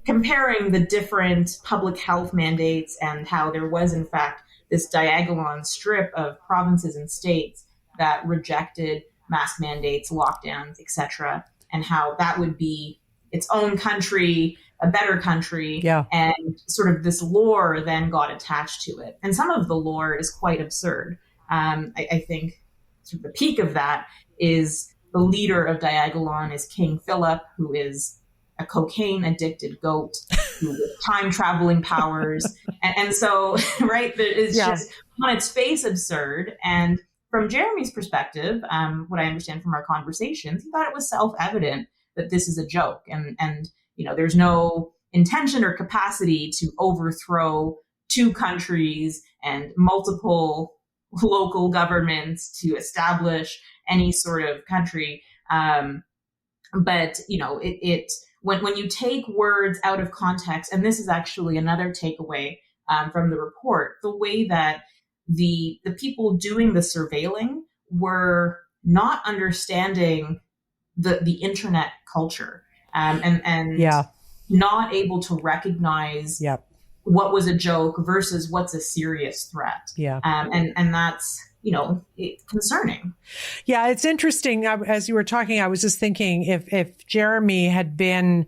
comparing the different public health mandates and how there was, in fact, this Diagolon strip of provinces and states that rejected mask mandates, lockdowns, etc., and how that would be its own country, a better country. Yeah. And sort of this lore then got attached to it. And some of the lore is quite absurd. I think sort of the peak of that is the leader of Diagolon is King Philip, who is a cocaine addicted goat with time traveling powers. And so, right, it's just on its face absurd. And from Jeremy's perspective, what I understand from our conversations, he thought it was self-evident that this is a joke, and there's no intention or capacity to overthrow two countries and multiple local governments to establish any sort of country. But when you take words out of context, and this is actually another takeaway from the report, the way that the people doing the surveilling were not understanding the internet culture, and not able to recognize what was a joke versus what's a serious threat. And that's concerning. Yeah, it's interesting. As you were talking, I was just thinking if Jeremy had been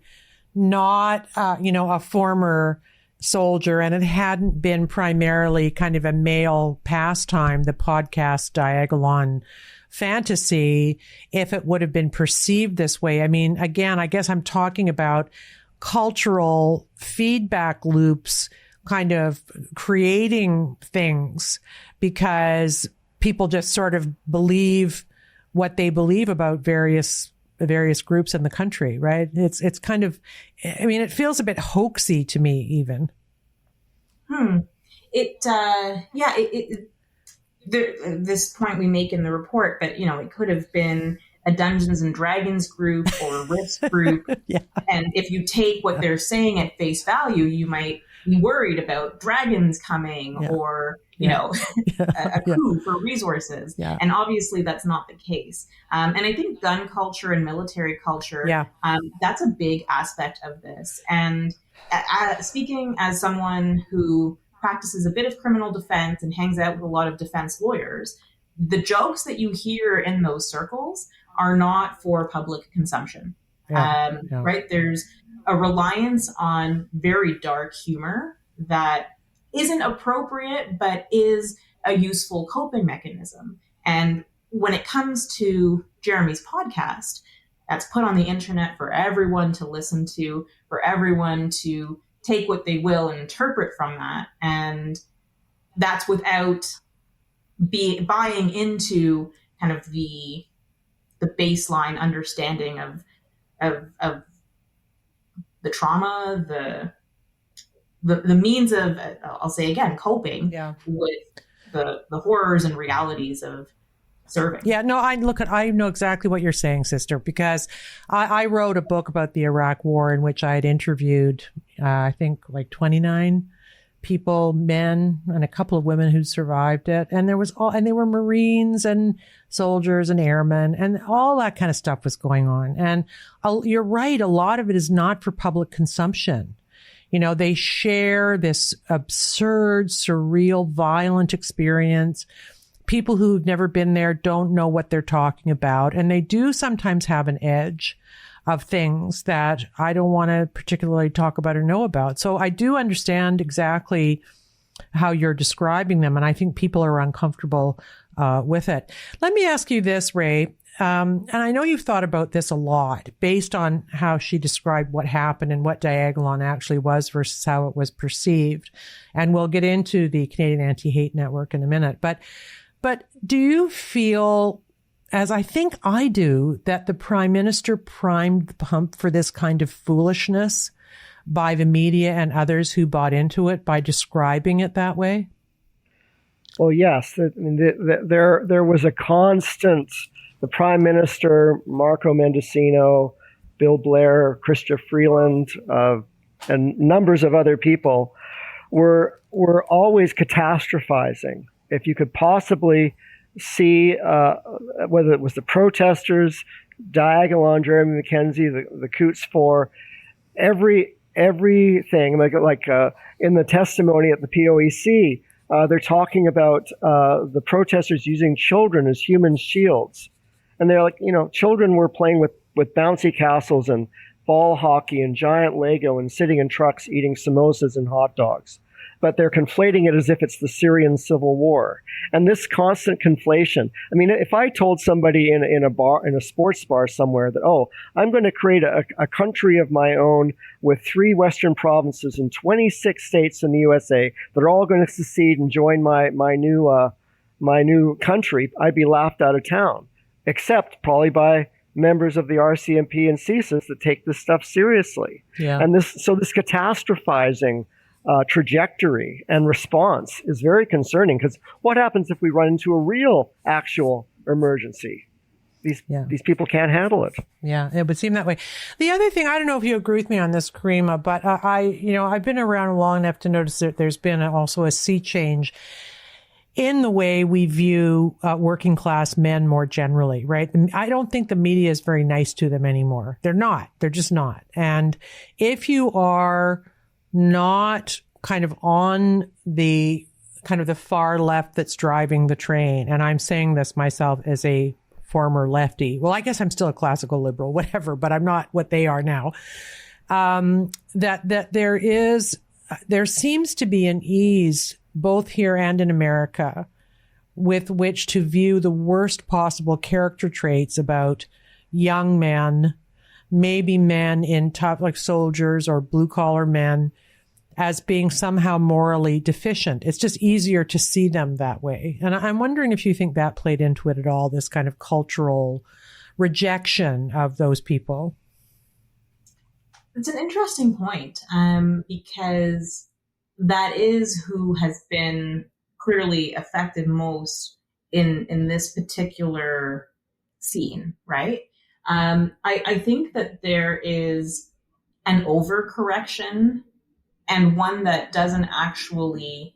not a former soldier, and it hadn't been primarily kind of a male pastime, the podcast Diagolon fantasy, if it would have been perceived this way. I mean, again, I guess I'm talking about cultural feedback loops kind of creating things because people just sort of believe what they believe about various groups in the country, right? It's kind of, I mean, it feels a bit hoaxy to me even. This point we make in the report, but it could have been a Dungeons and Dragons group or a Risk group. And if you take what they're saying at face value, you might be worried about dragons coming or a coup for resources. And obviously that's not the case. And I think gun culture and military culture, that's a big aspect of this. And speaking as someone who practices a bit of criminal defense and hangs out with a lot of defense lawyers, the jokes that you hear in those circles are not for public consumption. Right? There's a reliance on very dark humor that isn't appropriate, but is a useful coping mechanism. And when it comes to Jeremy's podcast, that's put on the internet for everyone to listen to, for everyone to take what they will and interpret from that. And that's without buying into kind of the baseline understanding of the trauma, the means of, I'll say again, coping with the horrors and realities of serving. Yeah, no, I know exactly what you're saying, sister, because I wrote a book about the Iraq War in which I had interviewed, I think like 29 people, men, and a couple of women who survived it. And they were Marines and soldiers and airmen, and all that kind of stuff was going on. And you're right, a lot of it is not for public consumption. They share this absurd, surreal, violent experience. People who've never been there don't know what they're talking about. And they do sometimes have an edge of things that I don't want to particularly talk about or know about. So I do understand exactly how you're describing them. And I think people are uncomfortable with it. Let me ask you this, Ray. And I know you've thought about this a lot based on how she described what happened and what Diagolon actually was versus how it was perceived. And we'll get into the Canadian Anti-Hate Network in a minute. But do you feel, as I think I do, that the Prime Minister primed the pump for this kind of foolishness by the media and others who bought into it by describing it that way? Well, yes. There was a constant. The Prime Minister, Marco Mendicino, Bill Blair, Chrystia Freeland, and numbers of other people were always catastrophizing. If you could possibly see whether it was the protesters, Diagolon, Jeremy McKenzie, the Coots Four, everything like in the testimony at the POEC, they're talking about the protesters using children as human shields. And they're like, children were playing with bouncy castles and ball hockey and giant Lego and sitting in trucks eating samosas and hot dogs. But they're conflating it as if it's the Syrian civil war. And this constant conflation. I mean, if I told somebody in a sports bar somewhere that, I'm going to create a country of my own with 3 Western provinces and 26 states in the USA that are all going to secede and join my new country, I'd be laughed out of town. Except probably by members of the RCMP and CSIS that take this stuff seriously. Yeah. And this catastrophizing trajectory and response is very concerning, because what happens if we run into a real, actual emergency? These people can't handle it. Yeah, it would seem that way. The other thing, I don't know if you agree with me on this, Caryma, but I've been around long enough to notice that there's been also a sea change in the way we view working class men more generally, right? I don't think the media is very nice to them anymore. They're not. They're just not. And if you are not kind of on the far left that's driving the train, and I'm saying this myself as a former lefty. Well, I guess I'm still a classical liberal, whatever, but I'm not what they are now. That there seems to be an ease both here and in America with which to view the worst possible character traits about young men, maybe men in top, like soldiers or blue collar men, as being somehow morally deficient. It's just easier to see them that way. And I'm wondering if you think that played into it at all, this kind of cultural rejection of those people. It's an interesting point, because that is who has been clearly affected most in this particular scene, right? I think that there is an overcorrection, and one that doesn't actually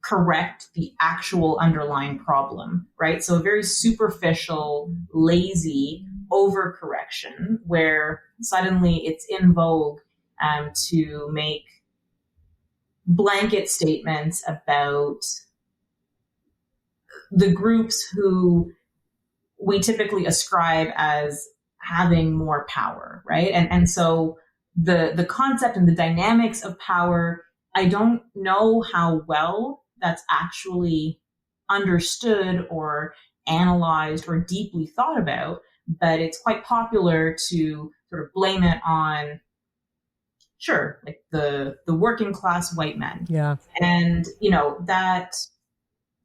correct the actual underlying problem, right? So a very superficial, lazy overcorrection where suddenly it's in vogue to make blanket statements about the groups who we typically ascribe as having more power, right? And so the concept and the dynamics of power, I don't know how well that's actually understood or analyzed or deeply thought about, but it's quite popular to sort of blame it on, sure, like the working class white men. Yeah. And, that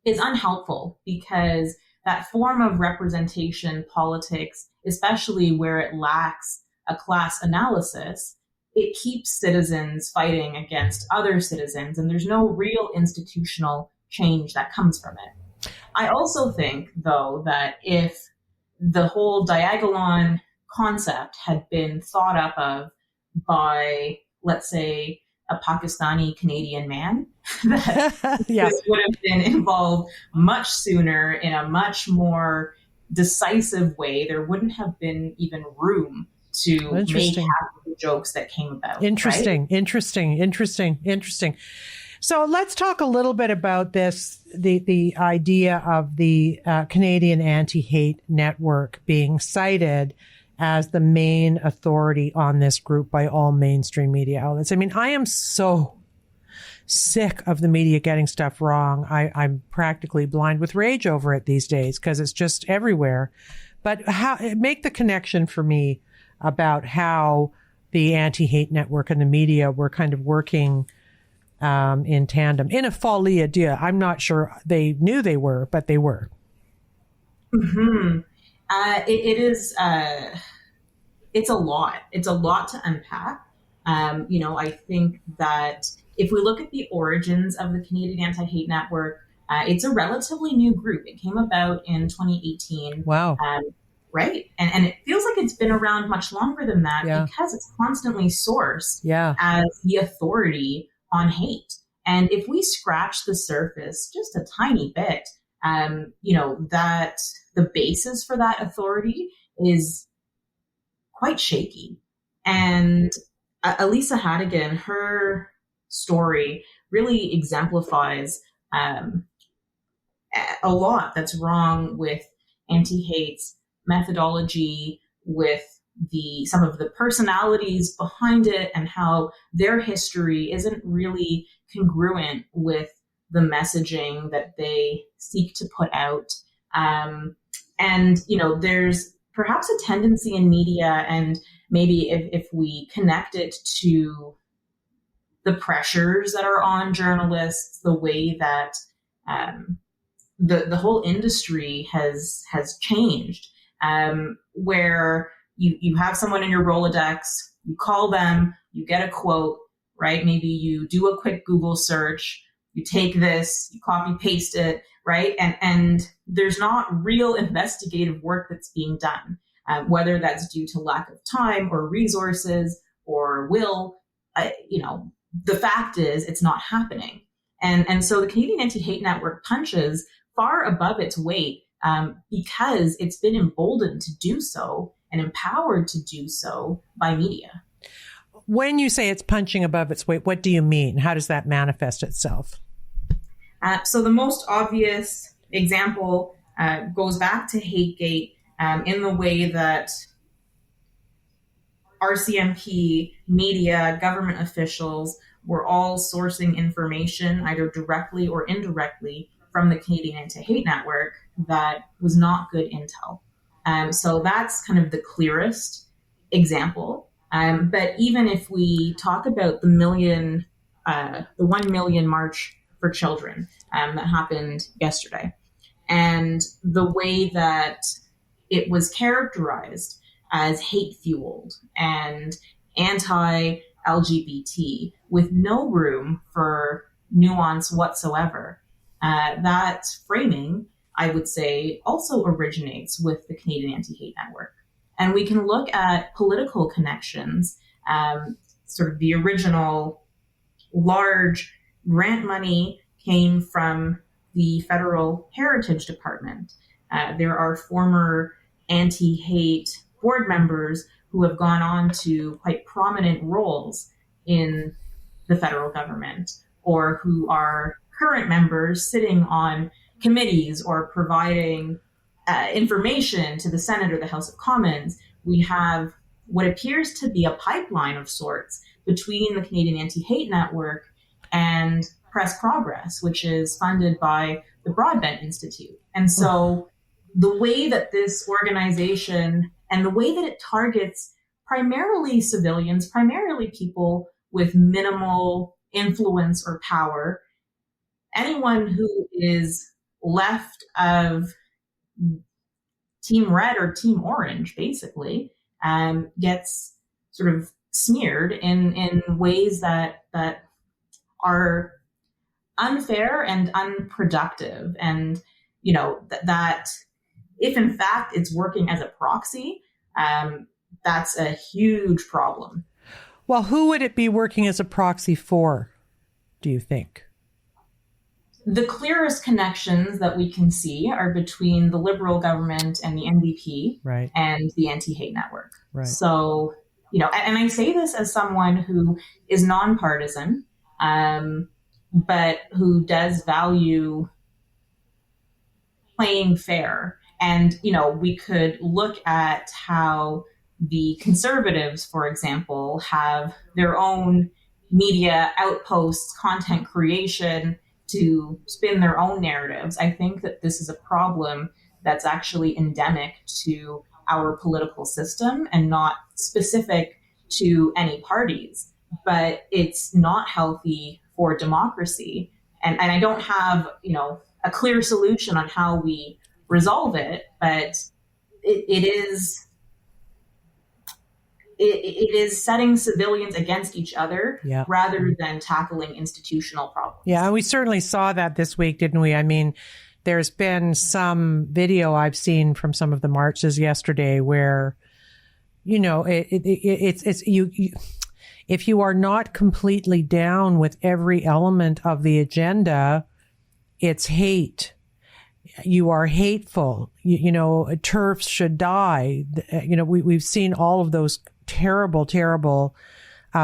is unhelpful, because that form of representation politics, especially where it lacks a class analysis, it keeps citizens fighting against other citizens, and there's no real institutional change that comes from it. I also think, though, that if the whole Diagolon concept had been thought up of by, let's say, a Pakistani Canadian man, that Yeah. this would have been involved much sooner in a much more decisive way. There wouldn't have been even room to make half of the jokes that came about. Interesting. So let's talk a little bit about this, the idea of the Canadian Anti-Hate Network being cited as the main authority on this group by all mainstream media outlets. I mean, I am so sick of the media getting stuff wrong. I'm practically blind with rage over it these days because it's just everywhere. But make the connection for me about how the Anti-Hate Network and the media were kind of working in tandem in a folie à deux. I'm not sure they knew they were, but they were. Mm-hmm. It's a lot. It's a lot to unpack. I think that if we look at the origins of the Canadian Anti-Hate Network, it's a relatively new group. It came about in 2018. Wow. Right. And it feels like it's been around much longer than that because it's constantly sourced as the authority on hate. And if we scratch the surface just a tiny bit, that the basis for that authority is quite shaky. And Elisa Hannigan, her story really exemplifies a lot that's wrong with anti-hate's methodology, with some of the personalities behind it, and how their history isn't really congruent with the messaging that they seek to put out. There's perhaps a tendency in media, and maybe if we connect it to the pressures that are on journalists, the way that the whole industry has changed, where you have someone in your Rolodex, you call them, you get a quote, right? Maybe you do a quick Google search, you take this, you copy paste it, right? And there's not real investigative work that's being done, whether that's due to lack of time or resources or will. The fact is it's not happening. And so the Canadian Anti-Hate Network punches far above its weight because it's been emboldened to do so and empowered to do so by media. When you say it's punching above its weight, what do you mean? How does that manifest itself? So the most obvious example goes back to HateGate in the way that RCMP, media, government officials were all sourcing information either directly or indirectly from the Canadian Anti-Hate Network that was not good intel. So that's kind of the clearest example. But even if we talk about the 1 million March for Children that happened yesterday, and the way that it was characterized as hate-fueled and anti-LGBT with no room for nuance whatsoever, that framing, I would say, also originates with the Canadian Anti-Hate Network. And we can look at political connections, sort of the original large grant money came from the Federal Heritage Department. There are former anti-hate board members who have gone on to quite prominent roles in the federal government, or who are current members sitting on committees or providing information to the Senate or the House of Commons. We have what appears to be a pipeline of sorts between the Canadian Anti-Hate Network and Press Progress, which is funded by the Broadbent Institute. And so the way that this organization and the way that it targets primarily civilians, primarily people with minimal influence or power, anyone who is left of Team Red or Team Orange, basically, gets sort of smeared in ways that are unfair and unproductive. And, that if in fact it's working as a proxy, that's a huge problem. Well, who would it be working as a proxy for, do you think? The clearest connections that we can see are between the Liberal government and the NDP, right, and the anti-hate network. Right. So, and I say this as someone who is nonpartisan, but who does value playing fair. And, we could look at how the Conservatives, for example, have their own media outposts, content creation to spin their own narratives. I think that this is a problem that's actually endemic to our political system and not specific to any parties, but it's not healthy for democracy. And I don't have, a clear solution on how we resolve it, but it is setting civilians against each other, yeah, rather than tackling institutional problems. Yeah, and we certainly saw that this week, didn't we? I mean, there's been some video I've seen from some of the marches yesterday where, it's you if you are not completely down with every element of the agenda, it's hate. You are hateful. TERFs should die. We've seen all of those terrible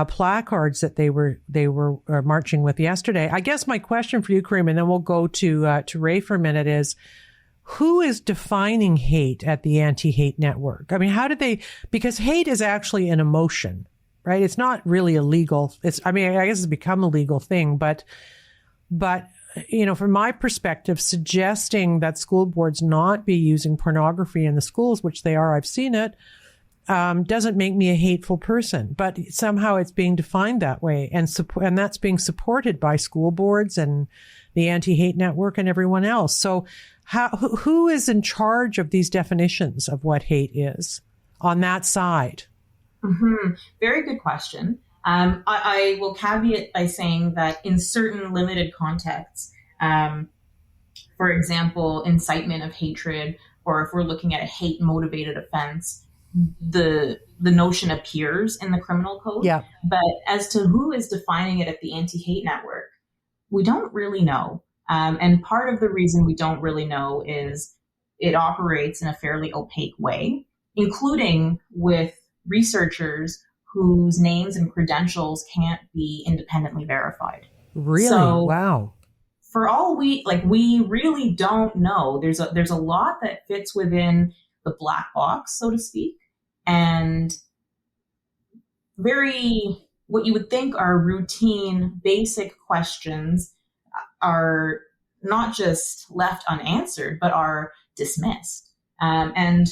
placards that they were marching with yesterday. I guess my question for you, Caryma, and then we'll go to Ray for a minute, is who is defining hate at the anti-hate network? I mean, how did they? Because hate is actually an emotion, right? It's not really illegal. I guess it's become a legal thing, but. From my perspective, suggesting that school boards not be using pornography in the schools, which they are, I've seen it, doesn't make me a hateful person. But somehow it's being defined that way, and that's being supported by school boards and the anti-hate network and everyone else. So, who is in charge of these definitions of what hate is on that side? Mm-hmm. Very good question. I will caveat by saying that in certain limited contexts, for example, incitement of hatred, or if we're looking at a hate-motivated offense, the notion appears in the criminal code. Yeah. But as to who is defining it at the anti-hate network, we don't really know. And part of the reason we don't really know is it operates in a fairly opaque way, including with researchers whose names and credentials can't be independently verified. Really? So, wow. For all we really don't know. There's a lot that fits within the black box, so to speak, and what you would think are routine, basic questions are not just left unanswered, but are dismissed. And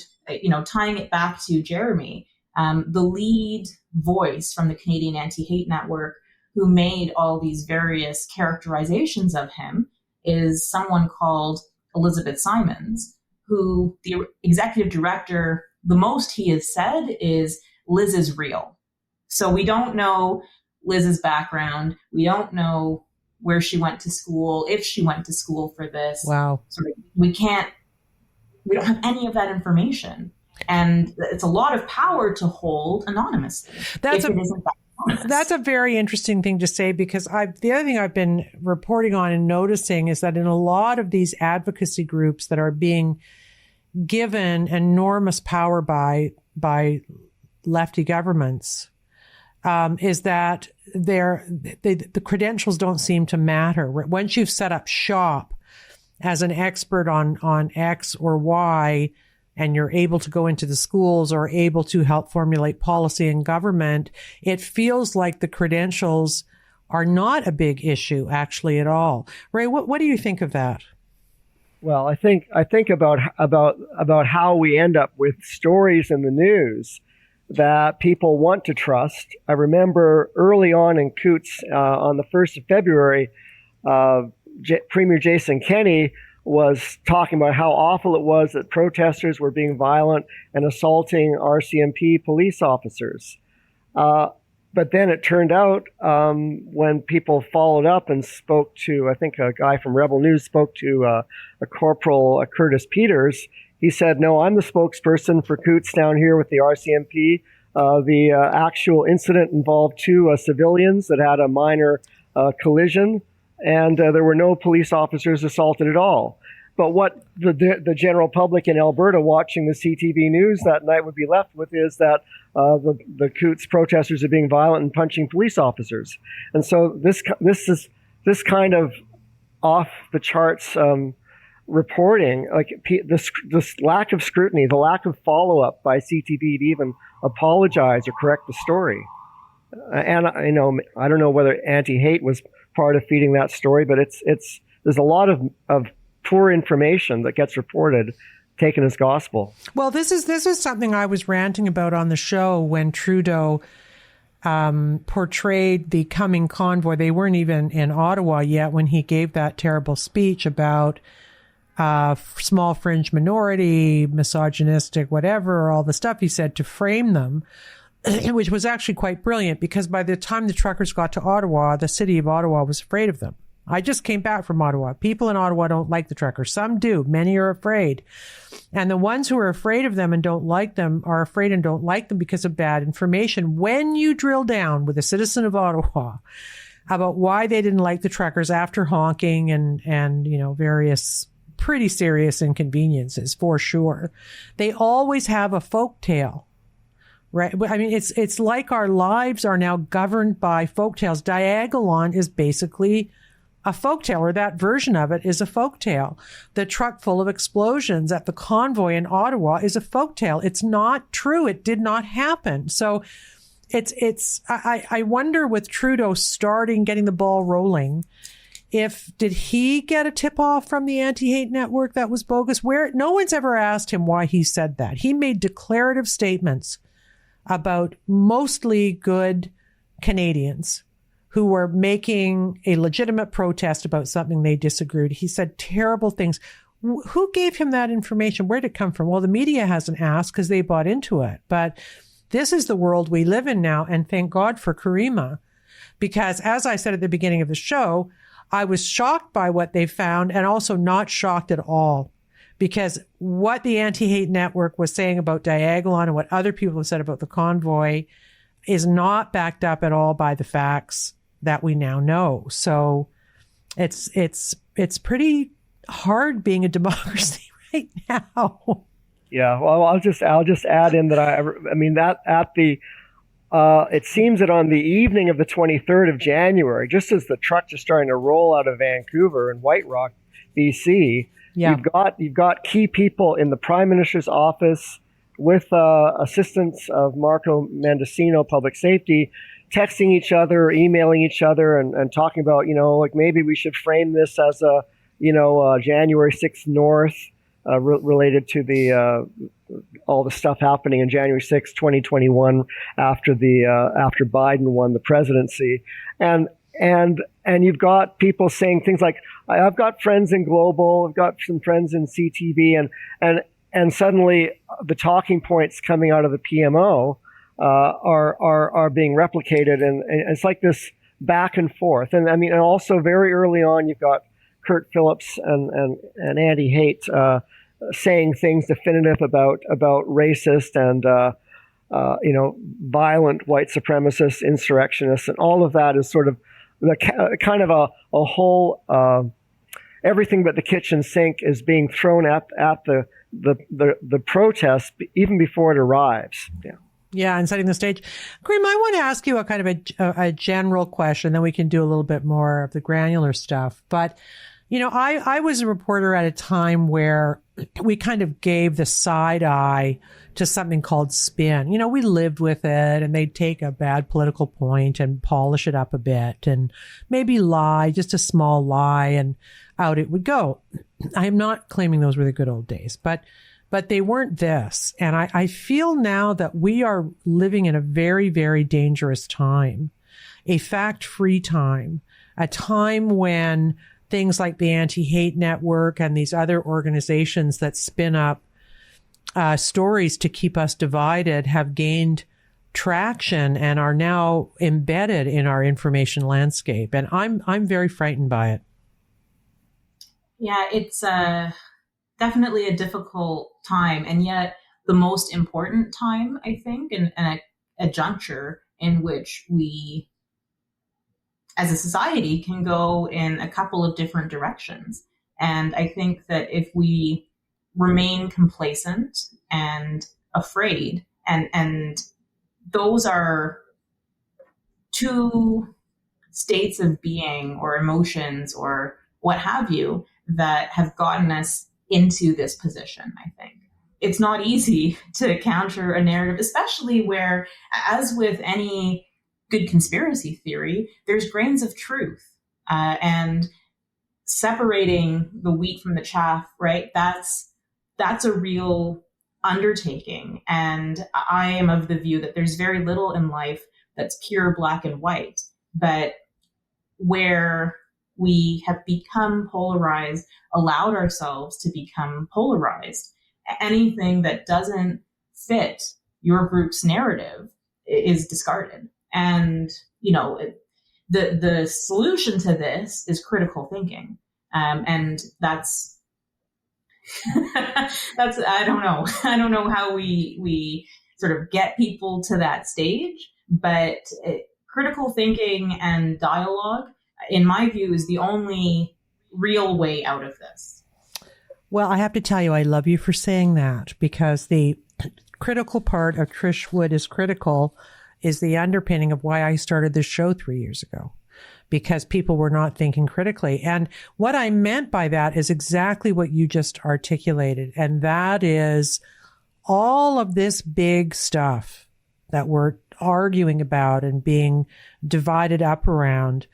tying it back to Jeremy, the lead voice from the Canadian Anti-Hate Network, who made all these various characterizations of him, is someone called Elizabeth Simons, who the executive director, the most he has said is Liz is real. So we don't know Liz's background. We don't know where she went to school, if she went to school for this. Wow. So we don't have any of that information. And it's a lot of power to hold anonymously. That's a very interesting thing to say, because the other thing I've been reporting on and noticing is that in a lot of these advocacy groups that are being given enormous power by lefty governments, is that the credentials don't seem to matter. Once you've set up shop as an expert on X or Y, and you're able to go into the schools or able to help formulate policy in government, it feels like the credentials are not a big issue actually at all. Ray, what do you think of that? Well, I think about how we end up with stories in the news that people want to trust. I remember early on in Coutts, on the 1st of February, Premier Jason Kenney was talking about how awful it was that protesters were being violent and assaulting RCMP police officers. But then it turned out when people followed up and spoke to, I think a guy from Rebel News spoke to a Corporal Curtis Peters, he said, "No, I'm the spokesperson for Coutts down here with the RCMP. The actual incident involved two civilians that had a minor collision, and there were no police officers assaulted at all. But what the general public in Alberta watching the CTV news that night would be left with is that the Coots protesters are being violent and punching police officers. And so this kind of off the charts reporting, like this lack of scrutiny, the lack of follow up by CTV to even apologize or correct the story. And I don't know whether anti-hate was part of feeding that story, but there's a lot of poor information that gets reported, taken as gospel. Well, this is something I was ranting about on the show when Trudeau portrayed the coming convoy. They weren't even in Ottawa yet when he gave that terrible speech about small fringe minority, misogynistic, whatever, all the stuff he said to frame them, which was actually quite brilliant because by the time the truckers got to Ottawa, the city of Ottawa was afraid of them. I just came back from Ottawa. People in Ottawa don't like the truckers. Some do. Many are afraid. And the ones who are afraid of them and don't like them are afraid and don't like them because of bad information. When you drill down with a citizen of Ottawa about why they didn't like the truckers after honking and various pretty serious inconveniences, for sure, they always have a folk tale. Right. I mean, it's like our lives are now governed by folk tales. Diagolon is basically a folktale, or that version of it is a folktale. The truck full of explosions at the convoy in Ottawa is a folktale. It's not true. It did not happen. So I wonder with Trudeau getting the ball rolling, did he get a tip off from the anti-hate network that was bogus? No one's ever asked him why he said that. He made declarative statements about mostly good Canadians who were making a legitimate protest about something they disagreed. He said terrible things. Who gave him that information? Where did it come from? Well, the media hasn't asked because they bought into it. But this is the world we live in now. And thank God for Caryma, because as I said at the beginning of the show, I was shocked by what they found and also not shocked at all, because what the anti-hate network was saying about Diagolon and what other people have said about the convoy is not backed up at all by the facts that we now know. So it's pretty hard being a democracy right now. Yeah, well, I'll just add in that I mean that at the it seems that on the evening of the 23rd of January, just as the trucks are starting to roll out of Vancouver and White Rock, BC, yeah, you've got key people in the Prime Minister's office with assistance of Marco Mendocino, Public Safety, texting each other, emailing each other, and talking about, like maybe we should frame this as a, January 6th North related to the all the stuff happening in January 6th, 2021, after Biden won the presidency, and you've got people saying things like, I've got friends in Global, I've got some friends in CTV, and suddenly the talking points coming out of the PMO are being replicated, and it's like this back and forth. And I mean, and also very early on, you've got Kurt Phillips and Andy Haight saying things definitive about racist and violent white supremacists, insurrectionists, and all of that is sort of the kind of a whole everything but the kitchen sink is being thrown at the protest even before it arrives. Yeah. Yeah, and setting the stage. Caryma, I want to ask you a kind of a general question, then we can do a little bit more of the granular stuff. But, I was a reporter at a time where we kind of gave the side eye to something called spin. We lived with it, and they'd take a bad political point and polish it up a bit and maybe lie, just a small lie, and out it would go. I am not claiming those were the good old days, but they weren't this. And I feel now that we are living in a very, very dangerous time, a fact-free time, a time when things like the Anti-Hate Network and these other organizations that spin up stories to keep us divided have gained traction and are now embedded in our information landscape. And I'm very frightened by it. Yeah, it's definitely a difficult time, and yet the most important time, I think. And a juncture in which we, as a society, can go in a couple of different directions. And I think that if we remain complacent and afraid, and those are two states of being or emotions or what have you that have gotten us into this position, I think. It's not easy to counter a narrative, especially where, as with any good conspiracy theory, there's grains of truth. And separating the wheat from the chaff, right? That's a real undertaking. And I am of the view that there's very little in life that's pure black and white, but where we have become polarized, allowed ourselves to become polarized, anything that doesn't fit your group's narrative is discarded. And, the solution to this is critical thinking. And that's I don't know how we sort of get people to that stage, but critical thinking and dialogue, in my view, is the only real way out of this. Well, I have to tell you, I love you for saying that, because the critical part of Trish Wood is critical is the underpinning of why I started this show 3 years ago, because people were not thinking critically. And what I meant by that is exactly what you just articulated. And that is all of this big stuff that we're arguing about and being divided up around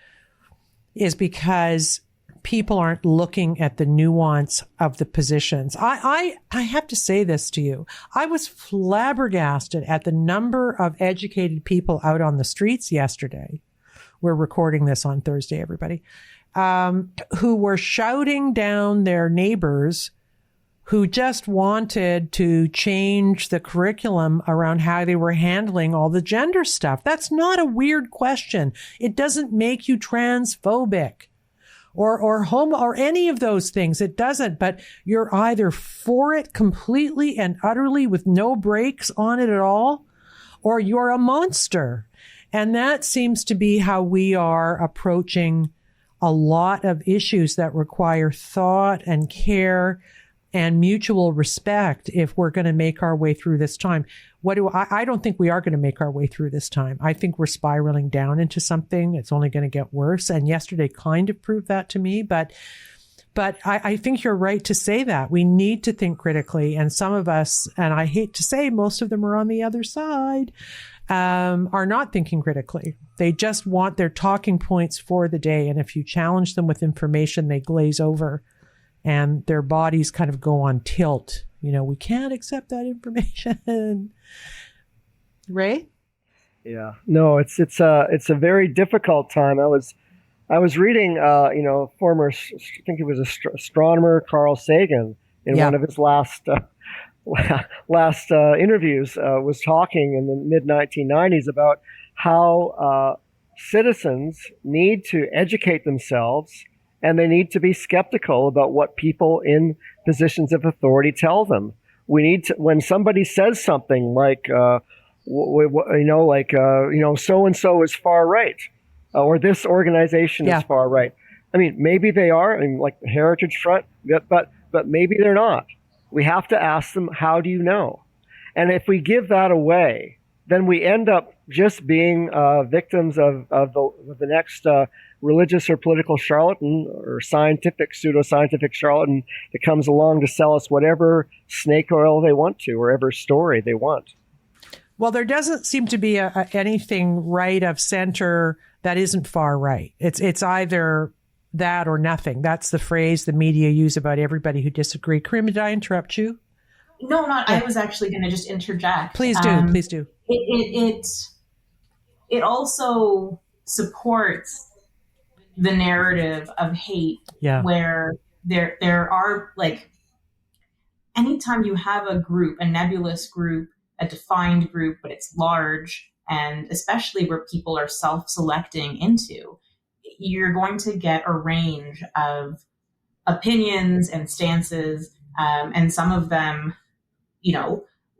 is because people aren't looking at the nuance of the positions. I have to say this to you. I was flabbergasted at the number of educated people out on the streets yesterday. We're recording this on Thursday, everybody, who were shouting down their neighbors who just wanted to change the curriculum around how they were handling all the gender stuff. That's not a weird question. It doesn't make you transphobic or homo or any of those things. It doesn't, but you're either for it completely and utterly with no brakes on it at all, or you're a monster. And that seems to be how we are approaching a lot of issues that require thought and care and mutual respect if we're going to make our way through this time. I don't think we are going to make our way through this time. I think we're spiraling down into something. It's only going to get worse. And yesterday kind of proved that to me. But I think you're right to say that. We need to think critically. And some of us, and I hate to say most of them are on the other side, are not thinking critically. They just want their talking points for the day. And if you challenge them with information, they glaze over and their bodies kind of go on tilt. We can't accept that information. Ray? Yeah, no, it's a very difficult time. I was reading, former, I think it was astronomer Carl Sagan in one of his last interviews was talking in the mid 1990s about how citizens need to educate themselves. And they need to be skeptical about what people in positions of authority tell them. We need to, when somebody says something like, so-and-so is far right, or this organization is far right. I mean, maybe they are, like the Heritage Front, but maybe they're not. We have to ask them, how do you know? And if we give that away, then we end up just being victims of the next religious or political charlatan or pseudo-scientific charlatan that comes along to sell us whatever snake oil they want to, or whatever story they want. Well, there doesn't seem to be anything right of center that isn't far right. It's either that or nothing. That's the phrase the media use about everybody who disagree. Caryma, did I interrupt you? No, not. I was actually going to just interject. Please do. Please do. It also supports the narrative of hate, where there are, like, anytime you have a group, a nebulous group, a defined group, but it's large, and especially where people are self-selecting into, you're going to get a range of opinions and stances, and some of them,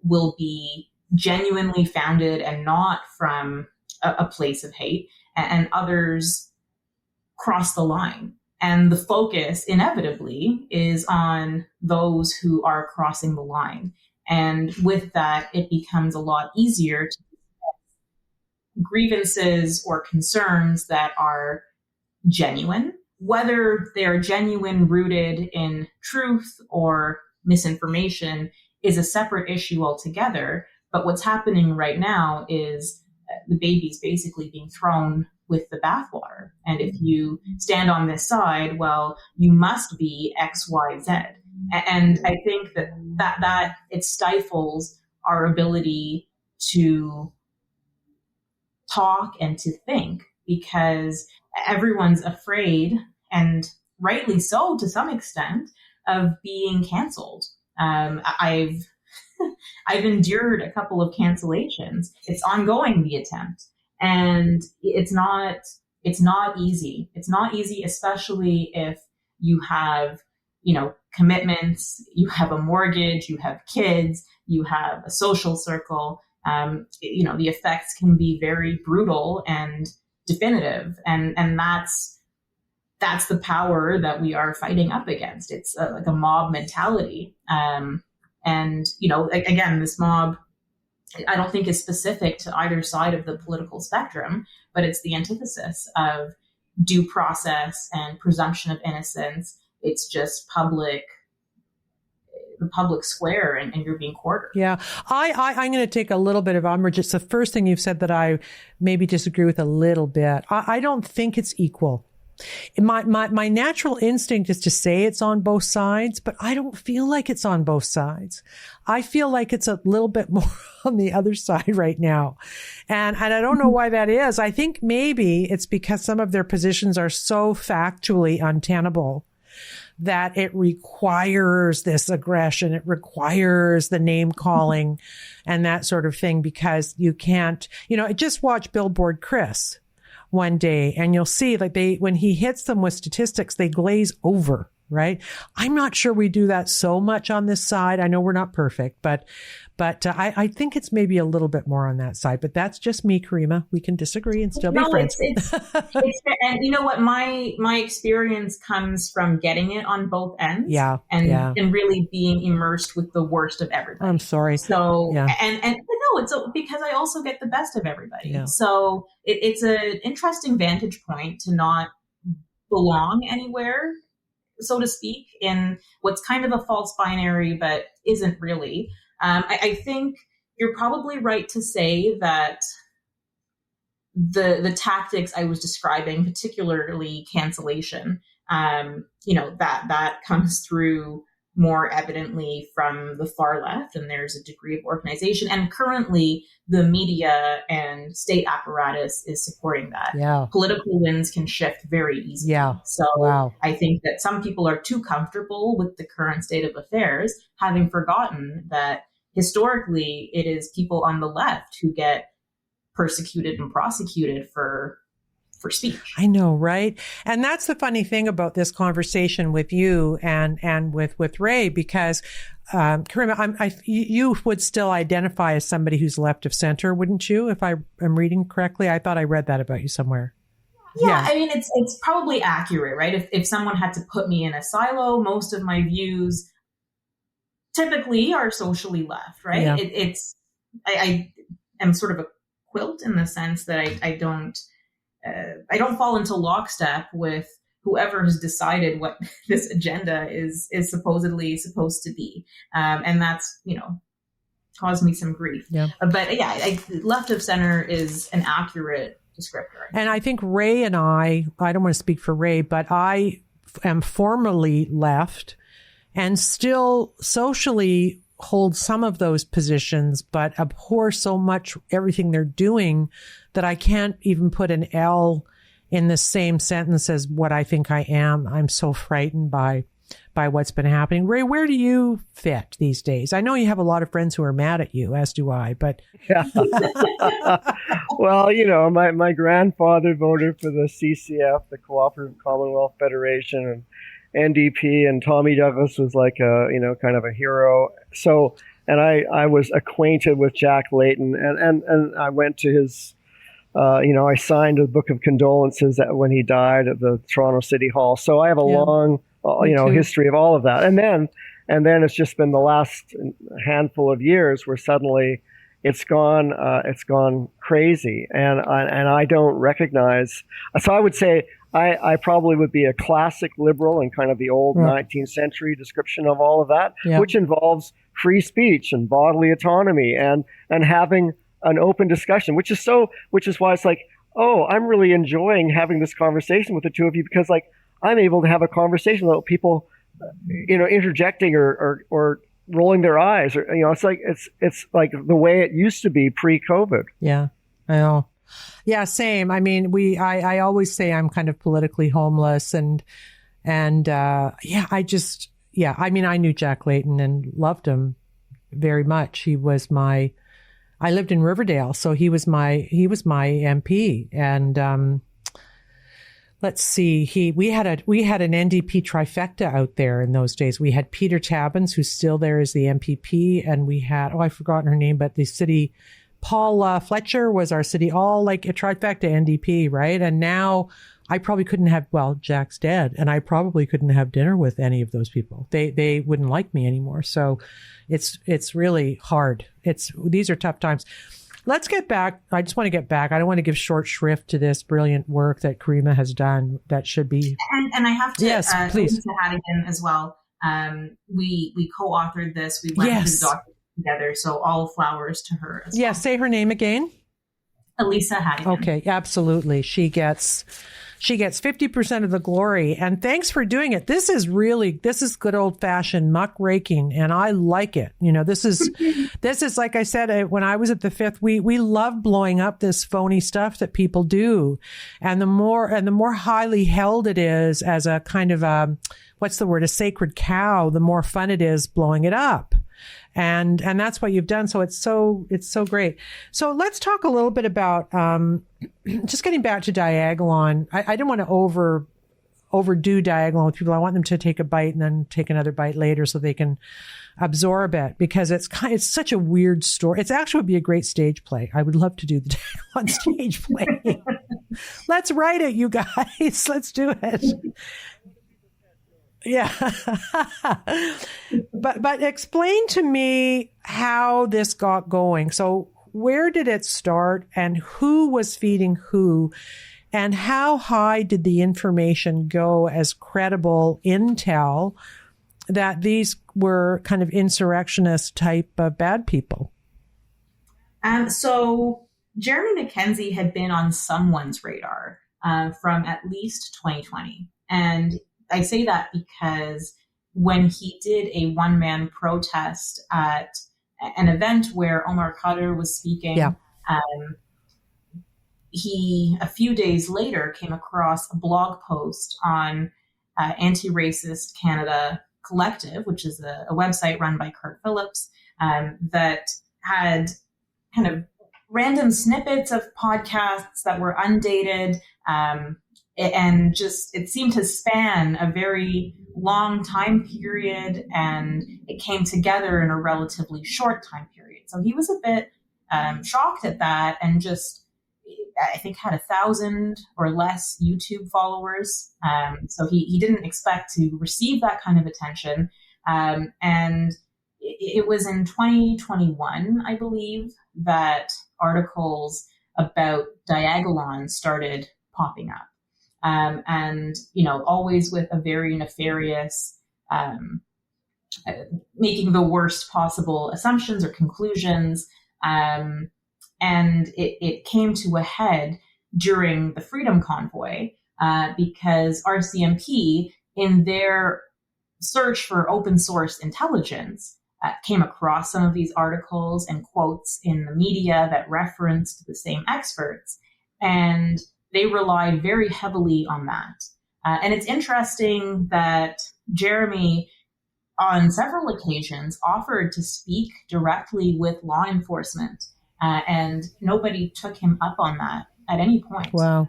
will be genuinely founded and not from a place of hate, and others cross the line. And the focus inevitably is on those who are crossing the line. And with that, it becomes a lot easier to grievances or concerns that are genuine, whether they're genuine, rooted in truth or misinformation is a separate issue altogether. But what's happening right now is the baby's basically being thrown with the bathwater. And if you stand on this side, well, you must be X, Y, Z. And I think that it stifles our ability to talk and to think, because everyone's afraid, and rightly so to some extent, of being canceled. I've endured a couple of cancellations. It's ongoing, the attempt, and it's not easy. It's not easy, especially if you have, commitments, you have a mortgage, you have kids, you have a social circle. The effects can be very brutal and definitive, and that's the power that we are fighting up against. It's like a mob mentality. And, again, this mob, I don't think is specific to either side of the political spectrum, but it's the antithesis of due process and presumption of innocence. It's just the public square, and you're being quartered. Yeah. I'm going to take a little bit of umbrage. It's the first thing you've said that I maybe disagree with a little bit. I don't think it's equal. My natural instinct is to say it's on both sides, but I don't feel like it's on both sides. I feel like it's a little bit more on the other side right now. And I don't know why that is. I think maybe it's because some of their positions are so factually untenable that it requires this aggression. It requires the name calling and that sort of thing, because you can't, just watch Billboard Chris one day and you'll see when he hits them with statistics, they glaze over, right? I'm not sure we do that so much on this side. I know we're not perfect, but I think it's maybe a little bit more on that side, but that's just me, Caryma. We can disagree and still be friends. It's and you know what? My experience comes from getting it on both ends. Yeah. And really being immersed with the worst of everybody. I'm sorry. So, yeah. and no, it's because I also get the best of everybody. Yeah. So it's an interesting vantage point to not belong anywhere, so to speak, in what's kind of a false binary, but isn't really. I think you're probably right to say that the tactics I was describing, particularly cancellation, that comes through more evidently from the far left, and there's a degree of organization. And currently, the media and state apparatus is supporting that. Yeah. Political winds can shift very easily. Yeah. So I think that some people are too comfortable with the current state of affairs, having forgotten that historically it is people on the left who get persecuted and prosecuted for speech. I know, right? And that's the funny thing about this conversation with you and with Ray, because Caryma, you would still identify as somebody who's left of center, wouldn't you? If I am reading correctly, I thought I read that about you somewhere. Yeah. I mean, it's probably accurate, right? If someone had to put me in a silo, most of my views typically are socially left, right? Yeah. I am sort of a quilt in the sense that I don't fall into lockstep with whoever has decided what this agenda is supposedly supposed to be. And that's, caused me some grief. Yeah. But left of center is an accurate descriptor. And I think Ray and I don't want to speak for Ray, but I am formally left and still socially hold some of those positions, but abhor so much everything they're doing that I can't even put an L in the same sentence as what I think I am. I'm so frightened by what's been happening. Ray, where do you fit these days? I know you have a lot of friends who are mad at you, as do I, but. Yeah. Well, my grandfather voted for the CCF, the Cooperative Commonwealth Federation, and NDP, and Tommy Douglas was like kind of a hero. So, I was acquainted with Jack Layton, and I went to his, I signed a book of condolences when he died at the Toronto City Hall. So I have a long, history of all of that. And then it's just been the last handful of years where suddenly it's gone crazy, and I don't recognize. So I would say I probably would be a classic liberal in kind of the old 19th century description of all of that, which involves free speech and bodily autonomy and having an open discussion, which is why it's like, oh, I'm really enjoying having this conversation with the two of you, because like I'm able to have a conversation without people, interjecting or rolling their eyes, or it's like the way it used to be pre-COVID. Yeah, I know. Yeah, same. I mean, I always say I'm kind of politically homeless, and I mean, I knew Jack Layton and loved him very much. I lived in Riverdale, so he was my MP, and let's see, we had an NDP trifecta out there in those days. We had Peter Tabbins, who's still there as the MPP, and we had, I've forgotten her name, but the city, Paul Fletcher was our city, all like a trifecta NDP, right? And now I probably couldn't have, Jack's dead, and I probably couldn't have dinner with any of those people. They wouldn't like me anymore. So it's really hard. These are tough times. Let's get back. I just want to get back. I don't want to give short shrift to this brilliant work that Caryma has done. That should be. And I have to, yes, please. To Hadigan as well. We co-authored this. We went through the document together. So all flowers to her as well. Say her name again. Elisa Hadigan. Okay, absolutely. She gets 50% of the glory. And thanks for doing it. This is good old fashioned muck raking, and I like it. This is like I said, when I was at the Fifth, we love blowing up this phony stuff that people do. And the more highly held it is as a kind of a sacred cow, the more fun it is blowing it up. And that's what you've done. So it's so great. So let's talk a little bit about, just getting back to Diagolon. I don't want to overdo Diagolon with people. I want them to take a bite and then take another bite later so they can absorb it, because it's such a weird story. It's actually would be a great stage play. I would love to do the Diagolon stage play. Let's write it, you guys. Let's do it. Yeah. But explain to me how this got going. So where did it start, and who was feeding who, and how high did the information go as credible intel that these were kind of insurrectionist type of bad people? So Jeremy Mackenzie had been on someone's radar from at least 2020. And I say that because when he did a one-man protest at an event where Omar Khadr was speaking, he, a few days later, came across a blog post on Anti-Racist Canada Collective, which is a website run by Kurt Phillips, that had kind of random snippets of podcasts that were undated, and just, it seemed to span a very long time period, and it came together in a relatively short time period. So he was a bit shocked at that, and just, I think, had 1,000 or less YouTube followers. So he didn't expect to receive that kind of attention. And it was in 2021, I believe, that articles about Diagolon started popping up. And, always with a very nefarious, making the worst possible assumptions or conclusions. And it came to a head during the Freedom Convoy, because RCMP, in their search for open source intelligence, came across some of these articles and quotes in the media that referenced the same experts. And they relied very heavily on that. And it's interesting that Jeremy, on several occasions, offered to speak directly with law enforcement, and nobody took him up on that at any point. Wow.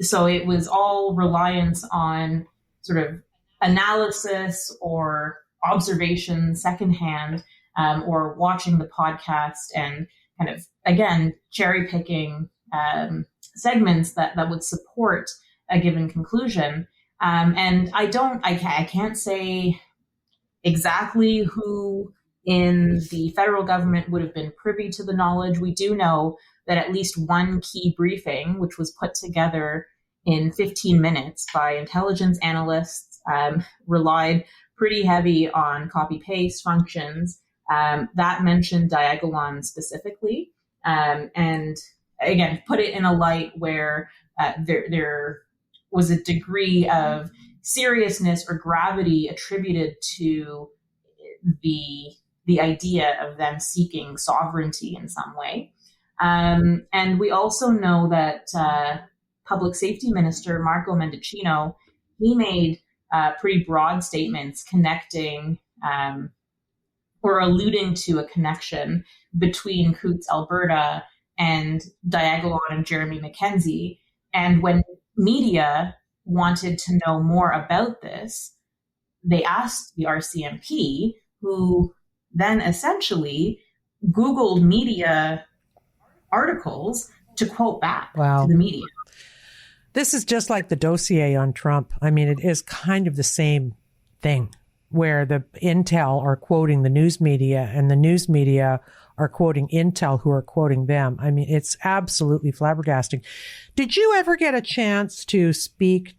So it was all reliance on sort of analysis or observation secondhand. or watching the podcast and kind of, again, cherry picking segments that would support a given conclusion. And I can't say exactly who in the federal government would have been privy to the knowledge. We do know that at least one key briefing, which was put together in 15 minutes by intelligence analysts, relied pretty heavy on copy-paste functions that mentioned Diagolon specifically. And again, put it in a light where there was a degree of seriousness or gravity attributed to the idea of them seeking sovereignty in some way. And we also know that Public Safety Minister Marco Mendicino, he made pretty broad statements connecting or alluding to a connection between Coutts, Alberta, and Diagolon and Jeremy Mackenzie. And when media wanted to know more about this, they asked the RCMP, who then essentially Googled media articles to quote back to the media. This is just like the dossier on Trump. I mean, it is kind of the same thing where the intel are quoting the news media and the news media are quoting intel who are quoting them. I mean, it's absolutely flabbergasting. Did you ever get a chance to speak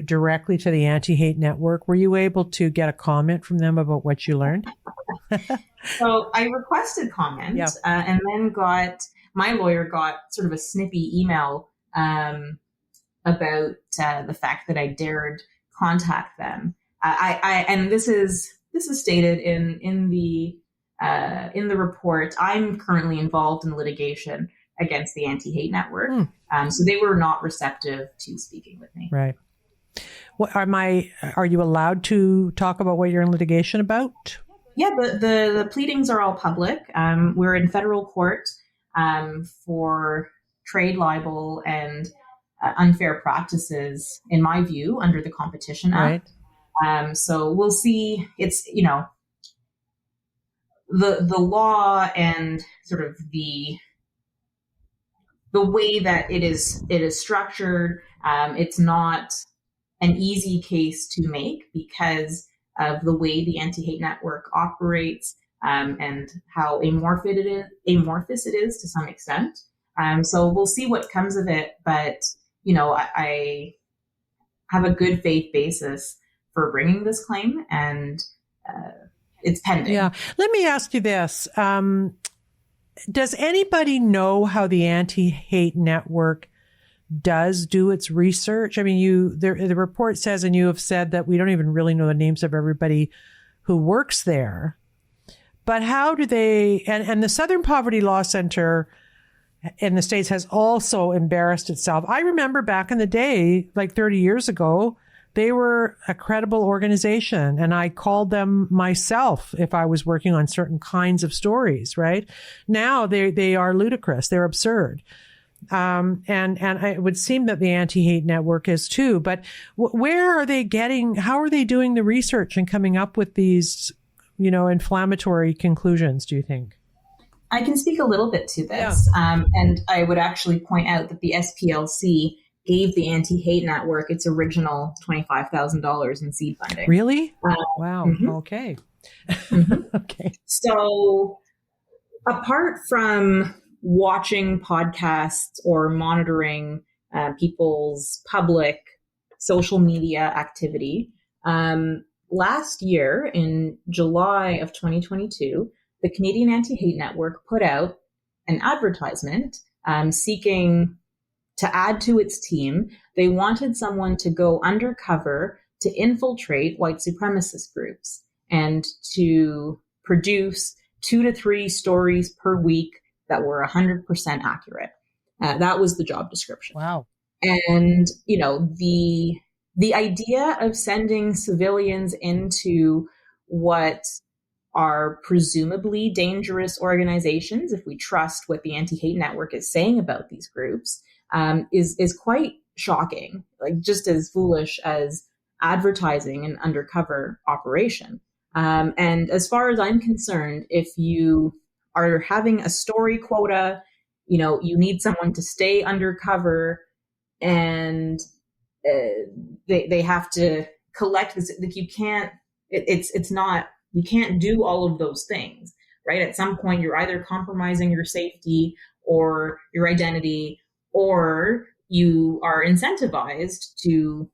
directly to the Anti-Hate Network? Were you able to get a comment from them about what you learned? So I requested comment and then my lawyer got sort of a snippy email about the fact that I dared contact them. And this is stated in the report. I'm currently involved in litigation against the Anti-Hate Network, so they were not receptive to speaking with me. Right. Are you allowed to talk about what you're in litigation about? Yeah, the pleadings are all public. We're in federal court for trade libel and unfair practices, in my view, under the Competition Act. Right. So we'll see. It's, the law and sort of the way that it is structured. It's not an easy case to make because of the way the Anti-Hate Network operates and how amorphous it is to some extent. So we'll see what comes of it. But, I have a good faith basis for bringing this claim, and it's pending. Yeah. Let me ask you this. Does anybody know how the Anti-Hate Network does do its research? I mean, the report says, and you have said that we don't even really know the names of everybody who works there. But how do they, and the Southern Poverty Law Center in the States has also embarrassed itself. I remember back in the day, like 30 years ago, they were a credible organization, and I called them myself if I was working on certain kinds of stories, right? Now they are ludicrous. They're absurd. And it would seem that the Anti-Hate Network is too, but how are they doing the research and coming up with these, inflammatory conclusions, do you think? I can speak a little bit to this. Yeah. And I would actually point out that the SPLC gave the Anti-Hate Network its original $25,000 in seed funding. Really? Wow. Mm-hmm. Okay. Mm-hmm. Okay. So apart from watching podcasts or monitoring people's public social media activity, last year in July of 2022, the Canadian Anti-Hate Network put out an advertisement seeking to add to its team. They wanted someone to go undercover to infiltrate white supremacist groups and to produce 2 to 3 stories per week that were 100% accurate. That was the job description. Wow. And, the idea of sending civilians into what are presumably dangerous organizations, if we trust what the Anti-Hate Network is saying about these groups, is quite shocking, like just as foolish as advertising an undercover operation. And as far as I'm concerned, if you are having a story quota, you need someone to stay undercover, and they have to collect this. Like you can't do all of those things, right? At some point, you're either compromising your safety or your identity, or you are incentivized to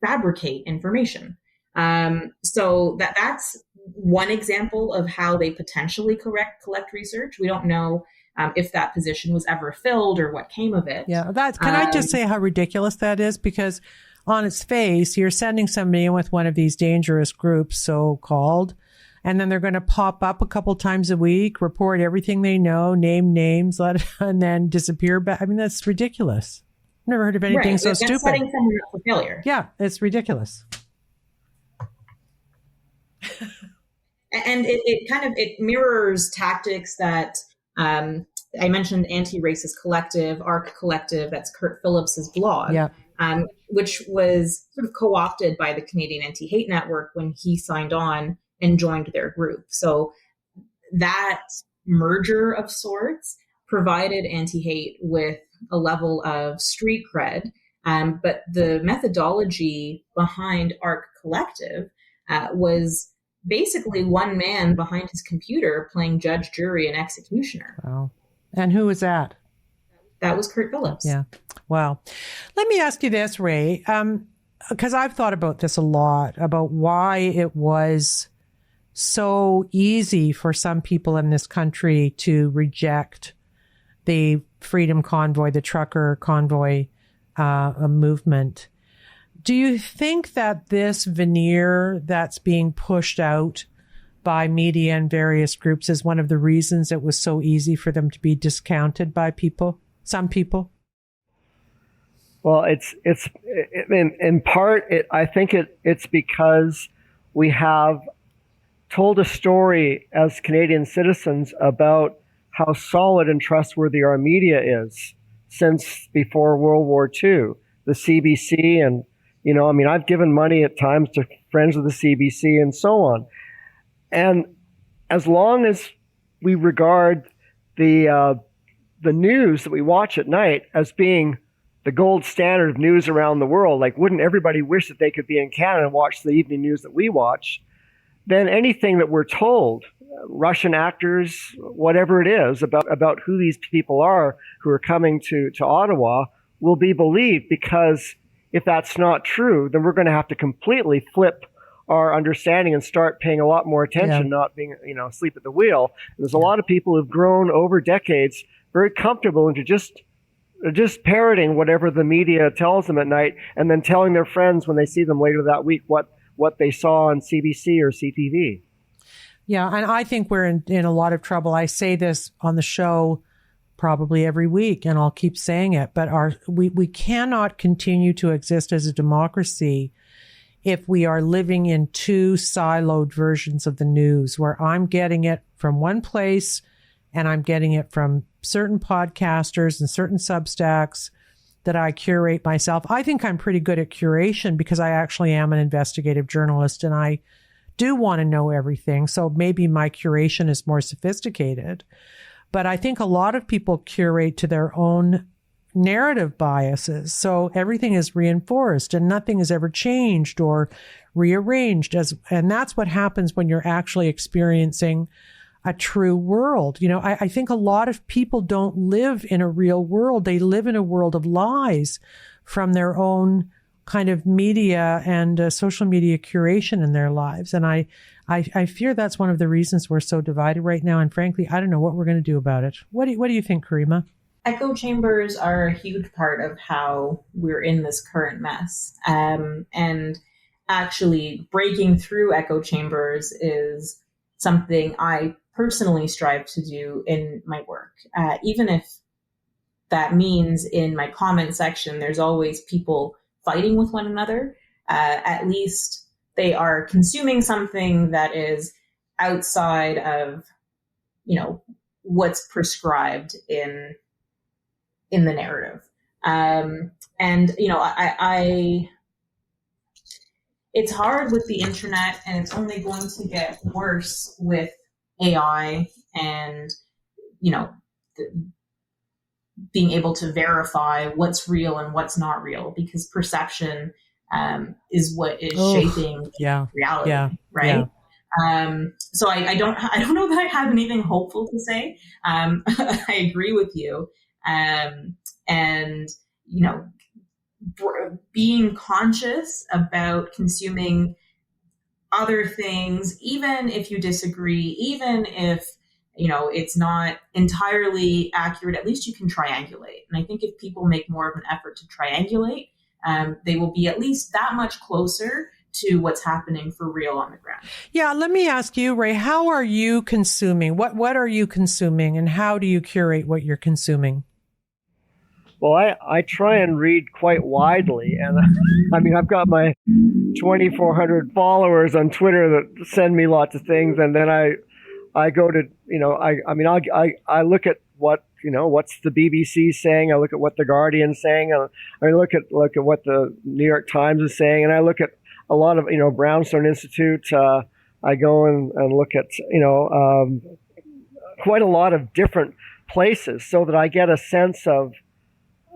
fabricate information. So that's one example of how they potentially collect research. We don't know if that position was ever filled or what came of it. Yeah, can I just say how ridiculous that is? Because on its face, you're sending somebody in with one of these dangerous groups, so-called, and then they're going to pop up a couple times a week, report everything they know, name names, and then disappear. I mean, that's ridiculous. I've never heard of anything so stupid. Setting someone up for failure. Yeah, it's ridiculous. And it mirrors tactics that I mentioned. Anti-Racist Collective, ARC Collective, that's Kurt Phillips's blog, which was sort of co-opted by the Canadian Anti-Hate Network when he signed on and joined their group. So that merger of sorts provided anti-hate with a level of street cred, but the methodology behind ARC Collective was basically one man behind his computer playing judge, jury, and executioner. Wow. And who was that? That was Kurt Phillips. Yeah. Wow. Let me ask you this, Ray, because I've thought about this a lot, about why it was so easy for some people in this country to reject the Freedom Convoy, the trucker convoy movement. Do you think that this veneer that's being pushed out by media and various groups is one of the reasons it was so easy for them to be discounted by some people? Well, it's in part, I think it's because we have told a story as Canadian citizens about how solid and trustworthy our media is since before World War II. The CBC and, I've given money at times to friends of the CBC and so on. And as long as we regard the news that we watch at night as being the gold standard of news around the world, like wouldn't everybody wish that they could be in Canada and watch the evening news that we watch? Then anything that we're told, Russian actors, whatever it is, about who these people are who are coming to Ottawa will be believed, because if that's not true, then we're going to have to completely flip our understanding and start paying a lot more attention, not being, asleep at the wheel. There's a lot of people who've grown over decades very comfortable into just parroting whatever the media tells them at night, and then telling their friends when they see them later that week what they saw on CBC or CTV. Yeah, and I think we're in a lot of trouble. I say this on the show probably every week, and I'll keep saying it, but we cannot continue to exist as a democracy if we are living in two siloed versions of the news, where I'm getting it from one place and I'm getting it from certain podcasters and certain Substacks that I curate myself. I think I'm pretty good at curation because I actually am an investigative journalist and I do want to know everything. So maybe my curation is more sophisticated. But I think a lot of people curate to their own narrative biases. So everything is reinforced and nothing is ever changed or rearranged. And that's what happens when you're actually experiencing a true world. I think a lot of people don't live in a real world. They live in a world of lies from their own kind of media and social media curation in their lives. And I fear that's one of the reasons we're so divided right now. And frankly, I don't know what we're going to do about it. What do you think, Caryma? Echo chambers are a huge part of how we're in this current mess. And actually breaking through echo chambers is something I personally strive to do in my work. Even if that means in my comment section, there's always people fighting with one another. At least they are consuming something that is outside of, what's prescribed in the narrative. it's hard with the internet, and it's only going to get worse with AI and, being able to verify what's real and what's not real, because perception is what is shaping reality, right? Yeah. So I don't know that I have anything hopeful to say. I agree with you. And, being conscious about consuming other things, even if you disagree, even if, it's not entirely accurate, at least you can triangulate. And I think if people make more of an effort to triangulate, they will be at least that much closer to what's happening for real on the ground. Yeah. Let me ask you, Ray, how are you consuming? What are you consuming, and how do you curate what you're consuming? Well, I try and read quite widely. And I mean, I've got my 2,400 followers on Twitter that send me lots of things. And then I go to, I look at what, what's the BBC saying. I look at what the Guardian's saying. I look at what the New York Times is saying. And I look at a lot of, Brownstone Institute. I go and look at, quite a lot of different places so that I get a sense of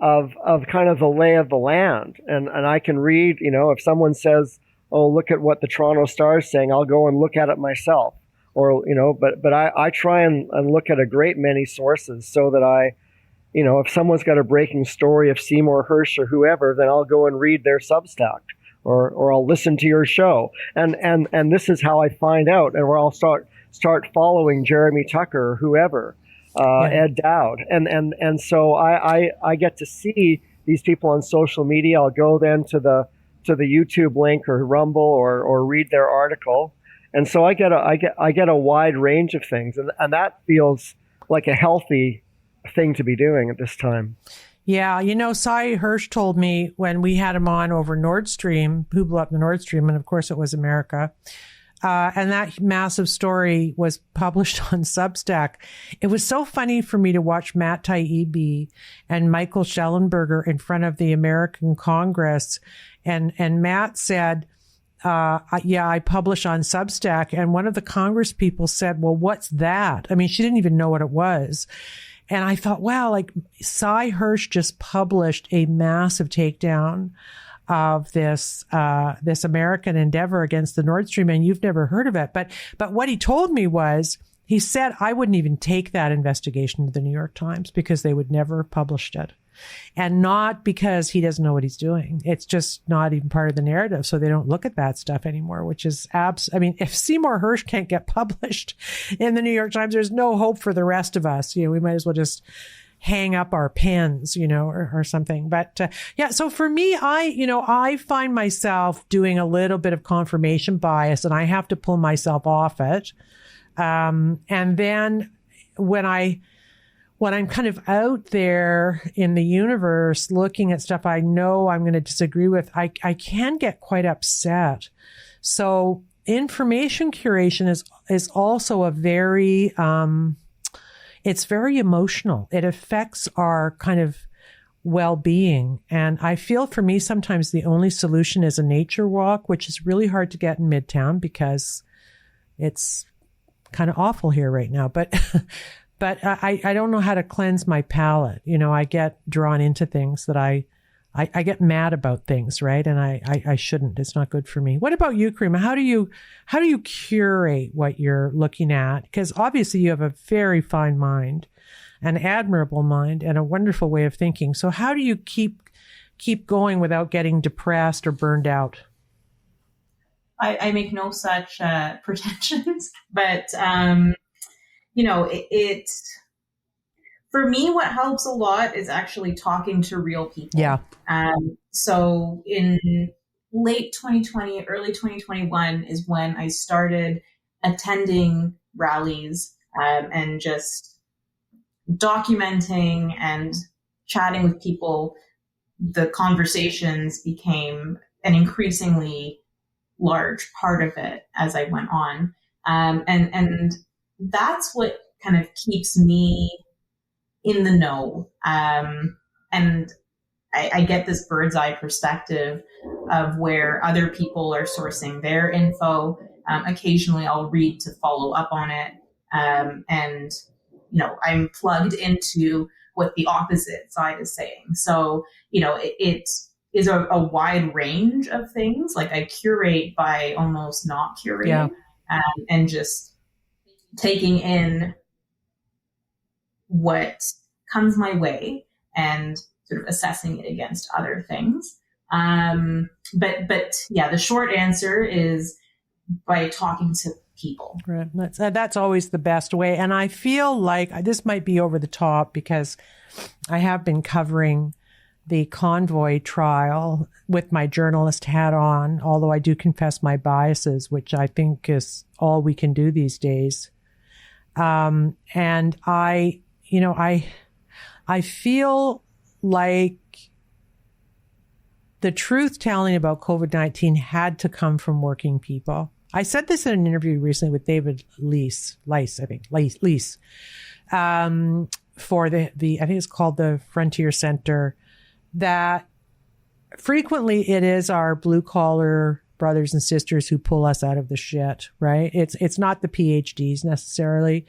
kind of the lay of the land. And I can read, if someone says, oh, look at what the Toronto Star is saying, I'll go and look at it myself. Or, but I try and look at a great many sources so that if someone's got a breaking story of Seymour Hersh or whoever, then I'll go and read their Substack or I'll listen to your show. And this is how I find out, and where I'll start following Jeremy Tucker or whoever. Ed Dowd. And so I get to see these people on social media. I'll go then to the YouTube link or Rumble or read their article. And so I get a wide range of things. And that feels like a healthy thing to be doing at this time. Yeah. Cy Hersh told me when we had him on over Nord Stream, who blew up the Nord Stream, and of course it was America. And that massive story was published on Substack. It was so funny for me to watch Matt Taibbi and Michael Schellenberger in front of the American Congress. And Matt said, I publish on Substack. And one of the Congress people said, well, what's that? I mean, she didn't even know what it was. And I thought, wow, like Cy Hersh just published a massive takedown of this American endeavor against the Nord Stream, and you've never heard of it. But what he told me was, he said, I wouldn't even take that investigation to the New York Times because they would never have published it. And not because he doesn't know what he's doing. It's just not even part of the narrative. So they don't look at that stuff anymore, which is if Seymour Hersh can't get published in the New York Times, there's no hope for the rest of us. We might as well just hang up our pens, or something. But so for me, I find myself doing a little bit of confirmation bias, and I have to pull myself off it. And then when I'm kind of out there in the universe looking at stuff I know I'm going to disagree with, I can get quite upset. So information curation is also a very, it's very emotional. It affects our kind of well-being. And I feel for me, sometimes the only solution is a nature walk, which is really hard to get in Midtown because it's kind of awful here right now. But I don't know how to cleanse my palate. I get drawn into things that I get mad about things, right? And I shouldn't. It's not good for me. What about you, Caryma? How do you curate what you're looking at? Because obviously you have a very fine mind, an admirable mind, and a wonderful way of thinking. So how do you keep going without getting depressed or burned out? I make no such pretensions, but for me, what helps a lot is actually talking to real people. Yeah. So in late 2020, early 2021 is when I started attending rallies and just documenting and chatting with people. The conversations became an increasingly large part of it as I went on. And that's what kind of keeps me in the know. And I get this bird's eye perspective of where other people are sourcing their info. Occasionally I'll read to follow up on it. And, I'm plugged into what the opposite side is saying. So, it is a wide range of things. Like I curate by almost not curating, and just taking in what comes my way and sort of assessing it against other things. But yeah, the short answer is by talking to people. Right. That's always the best way. And I feel like this might be over the top because I have been covering the convoy trial with my journalist hat on, although I do confess my biases, which I think is all we can do these days. And I feel like the truth telling about COVID-19 had to come from working people. I said this in an interview recently with David Lease, for the I think it's called the Frontier Center, that frequently it is our blue collar brothers and sisters who pull us out of the shit, right? It's not the PhDs necessarily.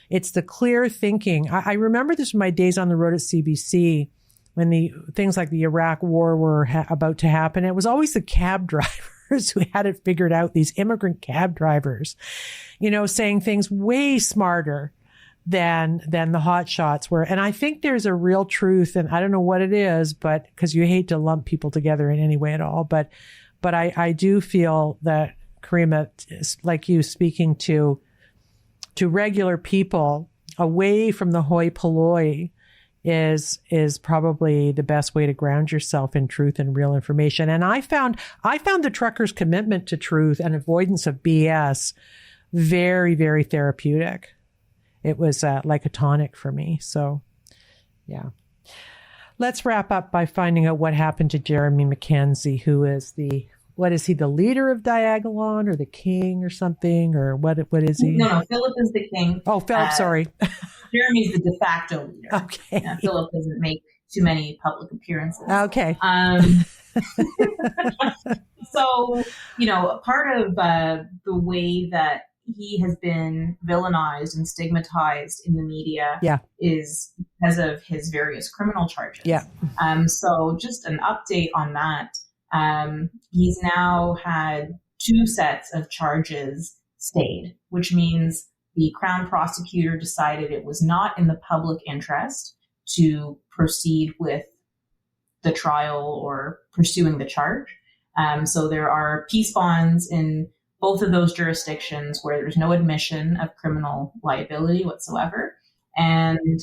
It's the clear thinking. I remember this from my days on the road at CBC when the things like the Iraq war were about to happen. It was always the cab drivers who had it figured out, these immigrant cab drivers, saying things way smarter than the hot shots were. And I think there's a real truth, and I don't know what it is, but because you hate to lump people together in any way at all, but I do feel that Caryma, like you, speaking to regular people away from the hoi polloi is probably the best way to ground yourself in truth and real information. And I found the truckers' commitment to truth and avoidance of BS very, very therapeutic. It was like a tonic for me. So, yeah. Let's wrap up by finding out what happened to Jeremy Mackenzie, who is the leader of Diagolon or the king or something, or what is he? No, Philip is the king. Oh, Philip, sorry. Jeremy's the de facto leader. Okay. Philip doesn't make too many public appearances. Okay. So, part of the way that he has been villainized and stigmatized in the media is because of his various criminal charges. Yeah. So just an update on that. He's now had 2 sets of charges stayed, which means the Crown prosecutor decided it was not in the public interest to proceed with the trial or pursuing the charge. So there are peace bonds in both of those jurisdictions where there's no admission of criminal liability whatsoever. And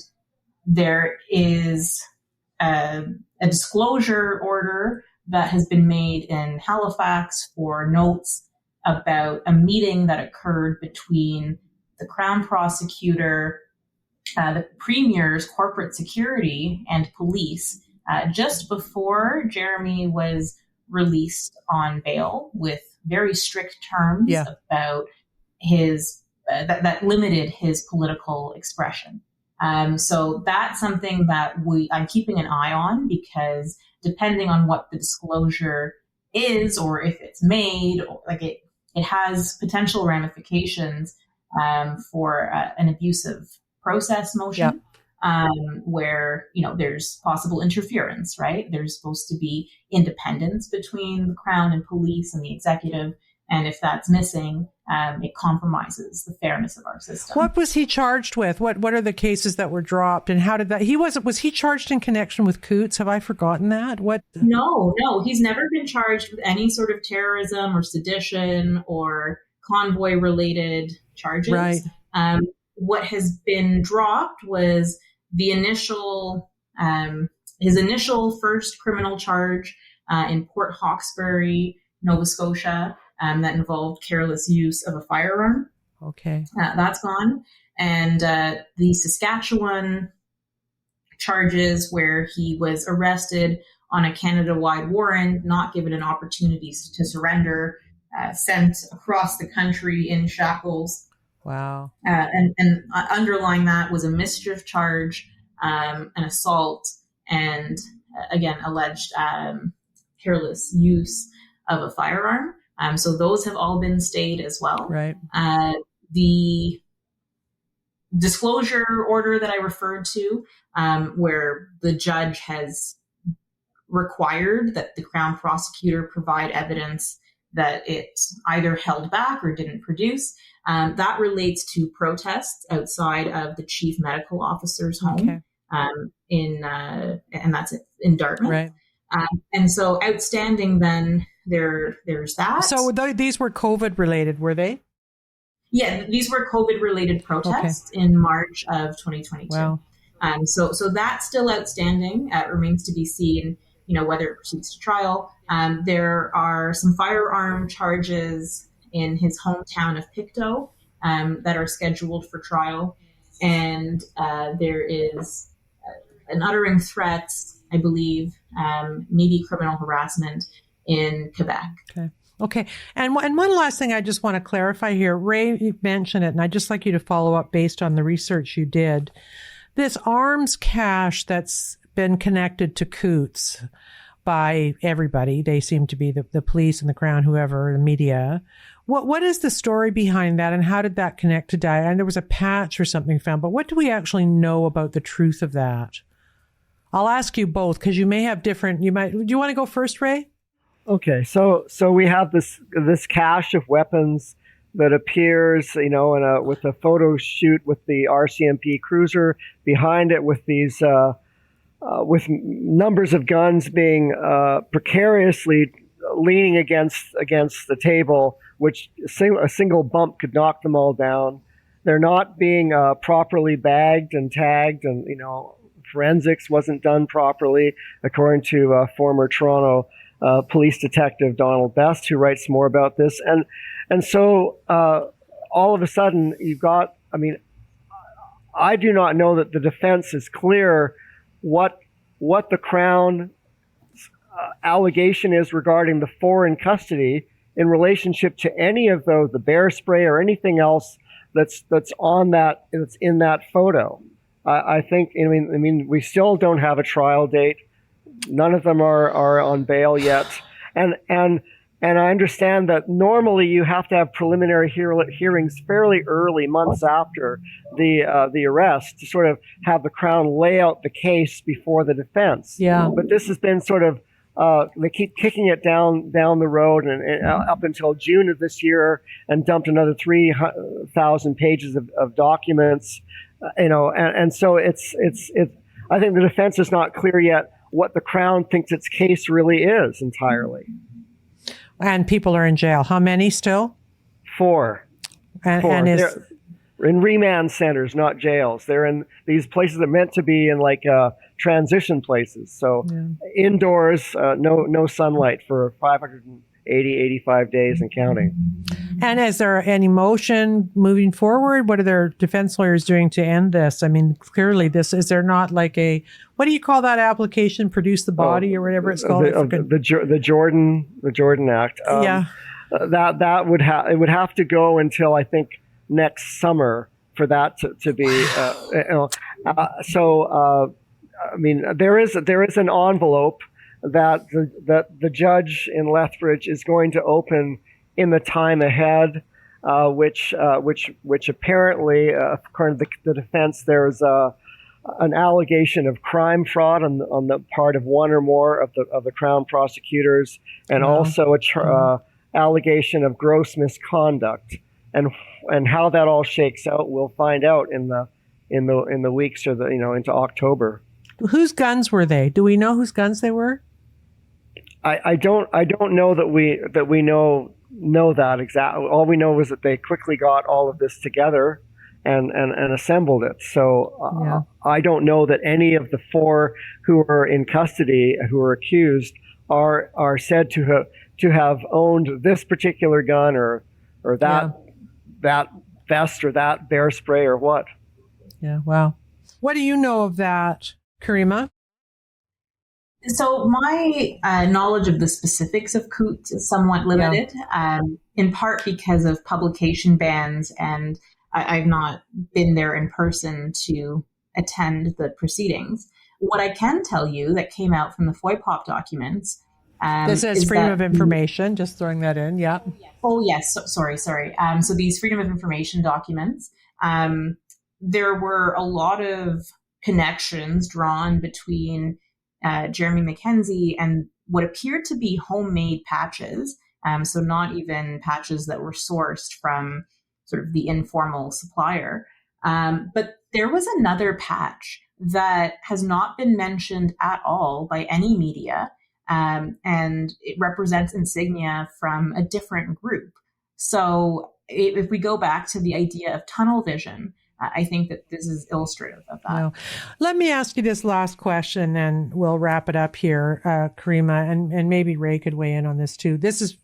there is a disclosure order that has been made in Halifax for notes about a meeting that occurred between the Crown prosecutor, the Premier's corporate security, and police just before Jeremy was released on bail with very strict terms about his that limited his political expression. So that's something that I'm keeping an eye on, because depending on what the disclosure is or if it's made, it has potential ramifications for an abusive process motion. Where, there's possible interference, right? There's supposed to be independence between the Crown and police and the executive. And if that's missing, it compromises the fairness of our system. What was he charged with? What are the cases that were dropped, and how did that? Was he charged in connection with Coots? Have I forgotten that? What? No, he's never been charged with any sort of terrorism or sedition or convoy related charges. Right. What has been dropped was the initial, his initial first criminal charge in Port Hawkesbury, Nova Scotia, that involved careless use of a firearm. Okay. That's gone. And the Saskatchewan charges, where he was arrested on a Canada-wide warrant, not given an opportunity to surrender, sent across the country in shackles. Wow. And underlying that was a mischief charge, an assault, and again, alleged careless use of a firearm. So those have all been stayed as well. Right. The disclosure order that I referred to, where the judge has required that the Crown prosecutor provide evidence that it either held back or didn't produce, that relates to protests outside of the chief medical officer's home, and that's in Dartmouth. Right. And so outstanding, then there's that. So these were COVID related, were they? Yeah, these were COVID-related protests in March of 2022. Wow. So that's still outstanding. It remains to be seen, whether it proceeds to trial. There are some firearm charges in his hometown of Pictou that are scheduled for trial, and there is an uttering threats, I believe, maybe criminal harassment in Quebec. Okay. And one last thing I just want to clarify here. Ray, you mentioned it, and I'd just like you to follow up based on the research you did. This arms cache that's been connected to Coots by everybody, they seem to be the police and the Crown, whoever, the media. What is the story behind that, and how did that connect to Diane? And there was a patch or something found, but what do we actually know about the truth of that? I'll ask you both, because you may have different, do you want to go first, Ray? Okay, so we have this cache of weapons that appears, with a photo shoot with the RCMP cruiser behind it, with these with numbers of guns being precariously leaning against the table, which a single bump could knock them all down. They're not being properly bagged and tagged, and forensics wasn't done properly, according to former Toronto police detective Donald Best, who writes more about this. And so all of a sudden you've got, I do not know that the defense is clear what the Crown allegation is regarding the 4 in custody in relationship to any of those, the bear spray or anything else that's in that photo. I think, we still don't have a trial date. None of them are on bail yet, and I understand that normally you have to have preliminary hearings fairly early, months after the arrest, to sort of have the Crown lay out the case before the defense. Yeah. But this has been sort of they keep kicking it down the road, and up until June of this year, and dumped another 3,000 pages of documents, and so it's. I think the defense is not clear yet what the Crown thinks its case really is entirely. And people are in jail. How many still? 4. And they're in remand centers, not jails. They're in these places that are meant to be in transition places. So indoors, no sunlight for 85 days and counting. And is there any motion moving forward? What are their defense lawyers doing to end this? Clearly is there not what do you call that application? Produce the body or whatever it's called? The Jordan Act. That would have to go until I think next summer for that to be. There is an envelope that the judge in Lethbridge is going to open in the time ahead, which apparently, according to the defense, there's an allegation of crime fraud on the part of one or more of the Crown prosecutors, and also a allegation of gross misconduct, and how that all shakes out, we'll find out in the weeks or into October. Whose guns were they? Do we know whose guns they were? I don't know that we know that exactly. All we know is that they quickly got all of this together and assembled it. So I don't know that any of the 4 who are in custody, who are accused, are said to have owned this particular gun or that vest or that bear spray or what. Yeah. Wow. What do you know of that, Caryma? So my knowledge of the specifics of Coots is somewhat limited, in part because of publication bans, and I've not been there in person to attend the proceedings. What I can tell you that came out from the FOIPOP documents. This is freedom of information, just throwing that in. Yeah. Oh, yes. Sorry. So these freedom of information documents, there were a lot of connections drawn between Jeremy Mackenzie and what appeared to be homemade patches. So not even patches that were sourced from sort of the informal supplier. But there was another patch that has not been mentioned at all by any media. And it represents insignia from a different group. So if we go back to the idea of tunnel vision, I think that this is illustrative of that. Well, let me ask you this last question and we'll wrap it up here, Caryma, and maybe Ray could weigh in on this too. This is,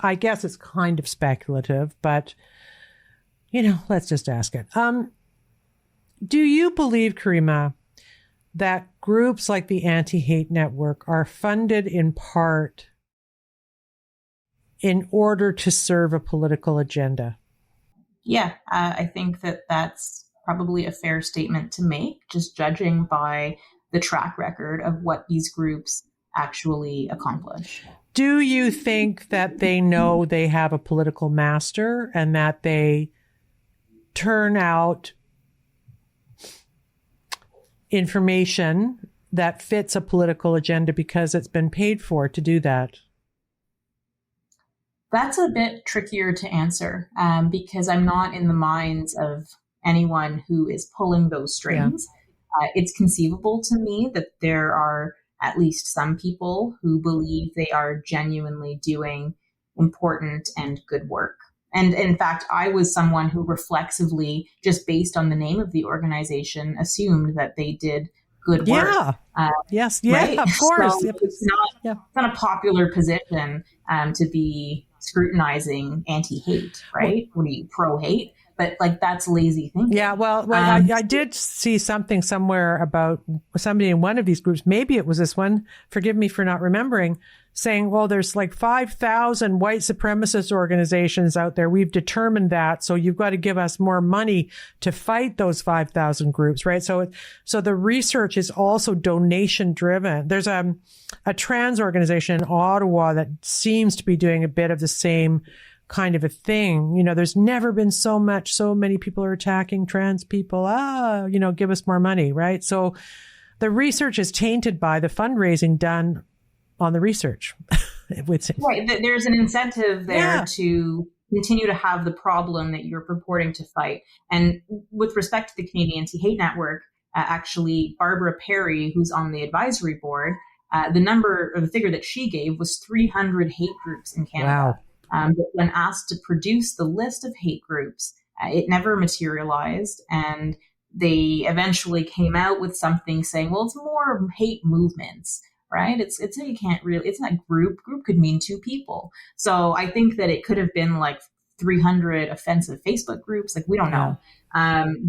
I guess it's kind of speculative, but, let's just ask it. Do you believe, Caryma, that groups like the Anti-Hate Network are funded in part in order to serve a political agenda? Yeah, I think that that's probably a fair statement to make, just judging by the track record of what these groups actually accomplish. Do you think that they know they have a political master and that they turn out information that fits a political agenda because it's been paid for to do that? That's a bit trickier to answer because I'm not in the minds of anyone who is pulling those strings. Yeah. It's conceivable to me that there are at least some people who believe they are genuinely doing important and good work. And in fact, I was someone who reflexively, just based on the name of the organization, assumed that they did good work. Yes. Yeah, right? Of course. So it's not a popular position to be scrutinizing anti-hate, right? What are you, pro-hate? But that's lazy thinking. Yeah, well I did see something somewhere about somebody in one of these groups, maybe it was this one, forgive me for not remembering, saying, well, there's 5,000 white supremacist organizations out there. We've determined that. So you've got to give us more money to fight those 5,000 groups, right? So the research is also donation driven. There's a trans organization in Ottawa that seems to be doing a bit of the same kind of a thing. There's never been so many people are attacking trans people. Give us more money, right? So the research is tainted by the fundraising done on the research. Right. There's an incentive there to continue to have the problem that you're purporting to fight. And with respect to the Canadian Anti-Hate Network, actually, Barbara Perry, who's on the advisory board, the figure that she gave was 300 hate groups in Canada. Wow. But when asked to produce the list of hate groups, it never materialized. And they eventually came out with something saying, well, it's more hate movements, right? It's you can't really, it's not group. Group could mean two people. So I think that it could have been 300 offensive Facebook groups. We don't know.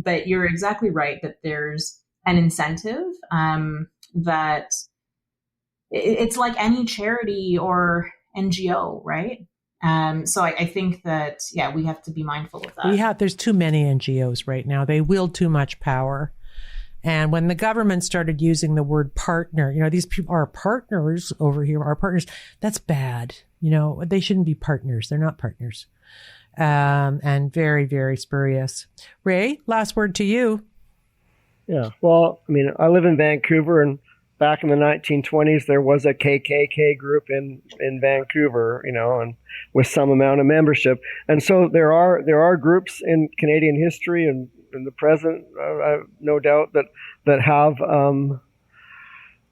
But you're exactly right that there's an incentive that it's like any charity or NGO, right? So I think that, we have to be mindful of that. There's too many NGOs right now. They wield too much power. And when the government started using the word partner, these people are partners over here, our partners, that's bad. They shouldn't be partners. They're not partners. And very, very spurious. Ray, last word to you. Yeah. Well, I live in Vancouver, and back in the 1920s, there was a KKK group in Vancouver, and with some amount of membership. And so there are groups in Canadian history and in the present, no doubt that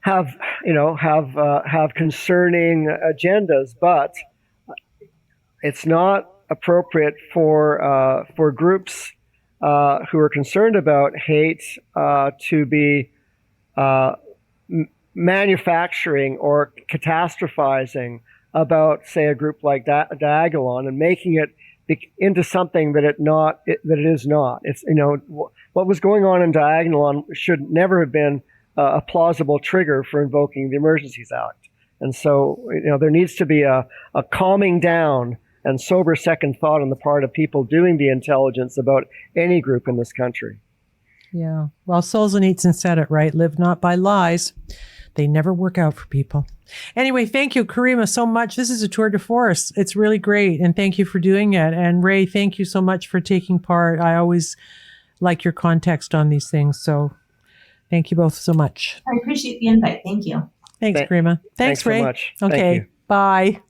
have concerning agendas, but it's not appropriate for groups who are concerned about hate to be manufacturing or catastrophizing about, say, a group like Diagolon and making it into something that it is not. It's what was going on in Diagolon should never have been a plausible trigger for invoking the Emergencies Act. And so there needs to be a calming down and sober second thought on the part of people doing the intelligence about any group in this country. Yeah. Well, Solzhenitsyn said it right. Live not by lies. They never work out for people. Anyway, thank you, Caryma, so much. This is a tour de force. It's really great. And thank you for doing it. And Ray, thank you so much for taking part. I always like your context on these things. So thank you both so much. I appreciate the invite. Thank you. Thanks, Caryma. Thanks, Ray. So much. Okay. Thank you. Bye.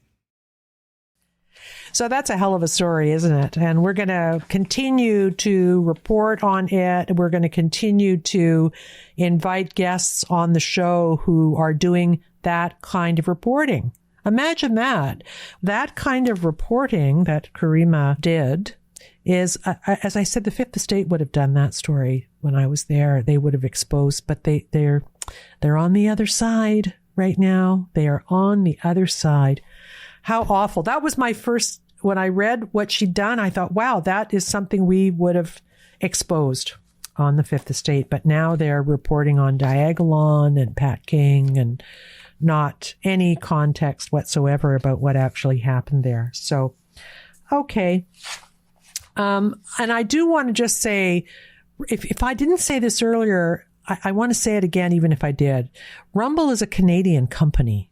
So that's a hell of a story, isn't it? And we're going to continue to report on it. We're going to continue to invite guests on the show who are doing that kind of reporting. Imagine that. That kind of reporting that Caryma did is, as I said, the Fifth Estate would have done that story when I was there. They would have exposed, but they're on the other side right now. They are on the other side. How awful. That was my first, when I read what she'd done, I thought, wow, that is something we would have exposed on the Fifth Estate. But now they're reporting on Diagolon and Pat King and not any context whatsoever about what actually happened there. So, okay. And I do want to just say, if I didn't say this earlier, I want to say it again, even if I did. Rumble is a Canadian company.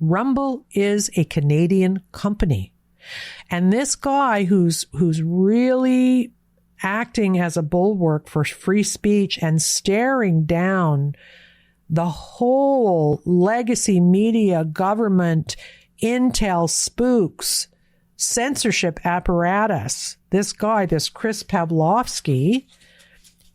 Rumble is a Canadian company. And this guy who's really acting as a bulwark for free speech and staring down the whole legacy media, government, intel spooks, censorship apparatus. This guy, this Chris Pavlovsky,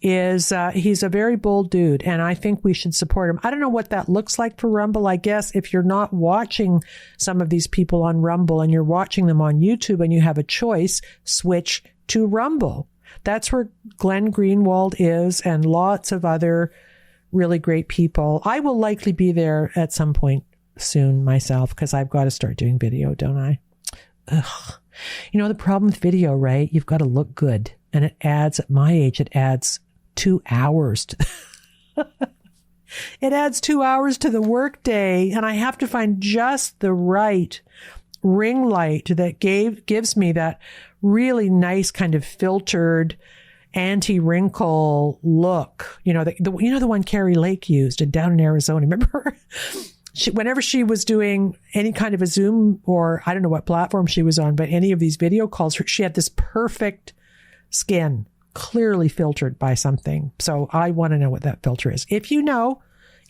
he's a very bold dude, and I think we should support him. I don't know what that looks like for Rumble. I guess if you're not watching some of these people on Rumble and you're watching them on YouTube and you have a choice, switch to Rumble. That's where Glenn Greenwald is and lots of other really great people. I will likely be there at some point soon myself because I've got to start doing video, don't I? Ugh. You know, the problem with video, right? You've got to look good. And it adds, at my age, it adds 2 hours. It adds 2 hours to the workday. And I have to find just the right ring light that gives me that really nice kind of filtered anti-wrinkle look. You know, the one Carrie Lake used down in Arizona. Remember her? Whenever she was doing any kind of a Zoom or I don't know what platform she was on, but any of these video calls, she had this perfect skin, clearly filtered by something. So I want to know what that filter is. If you know,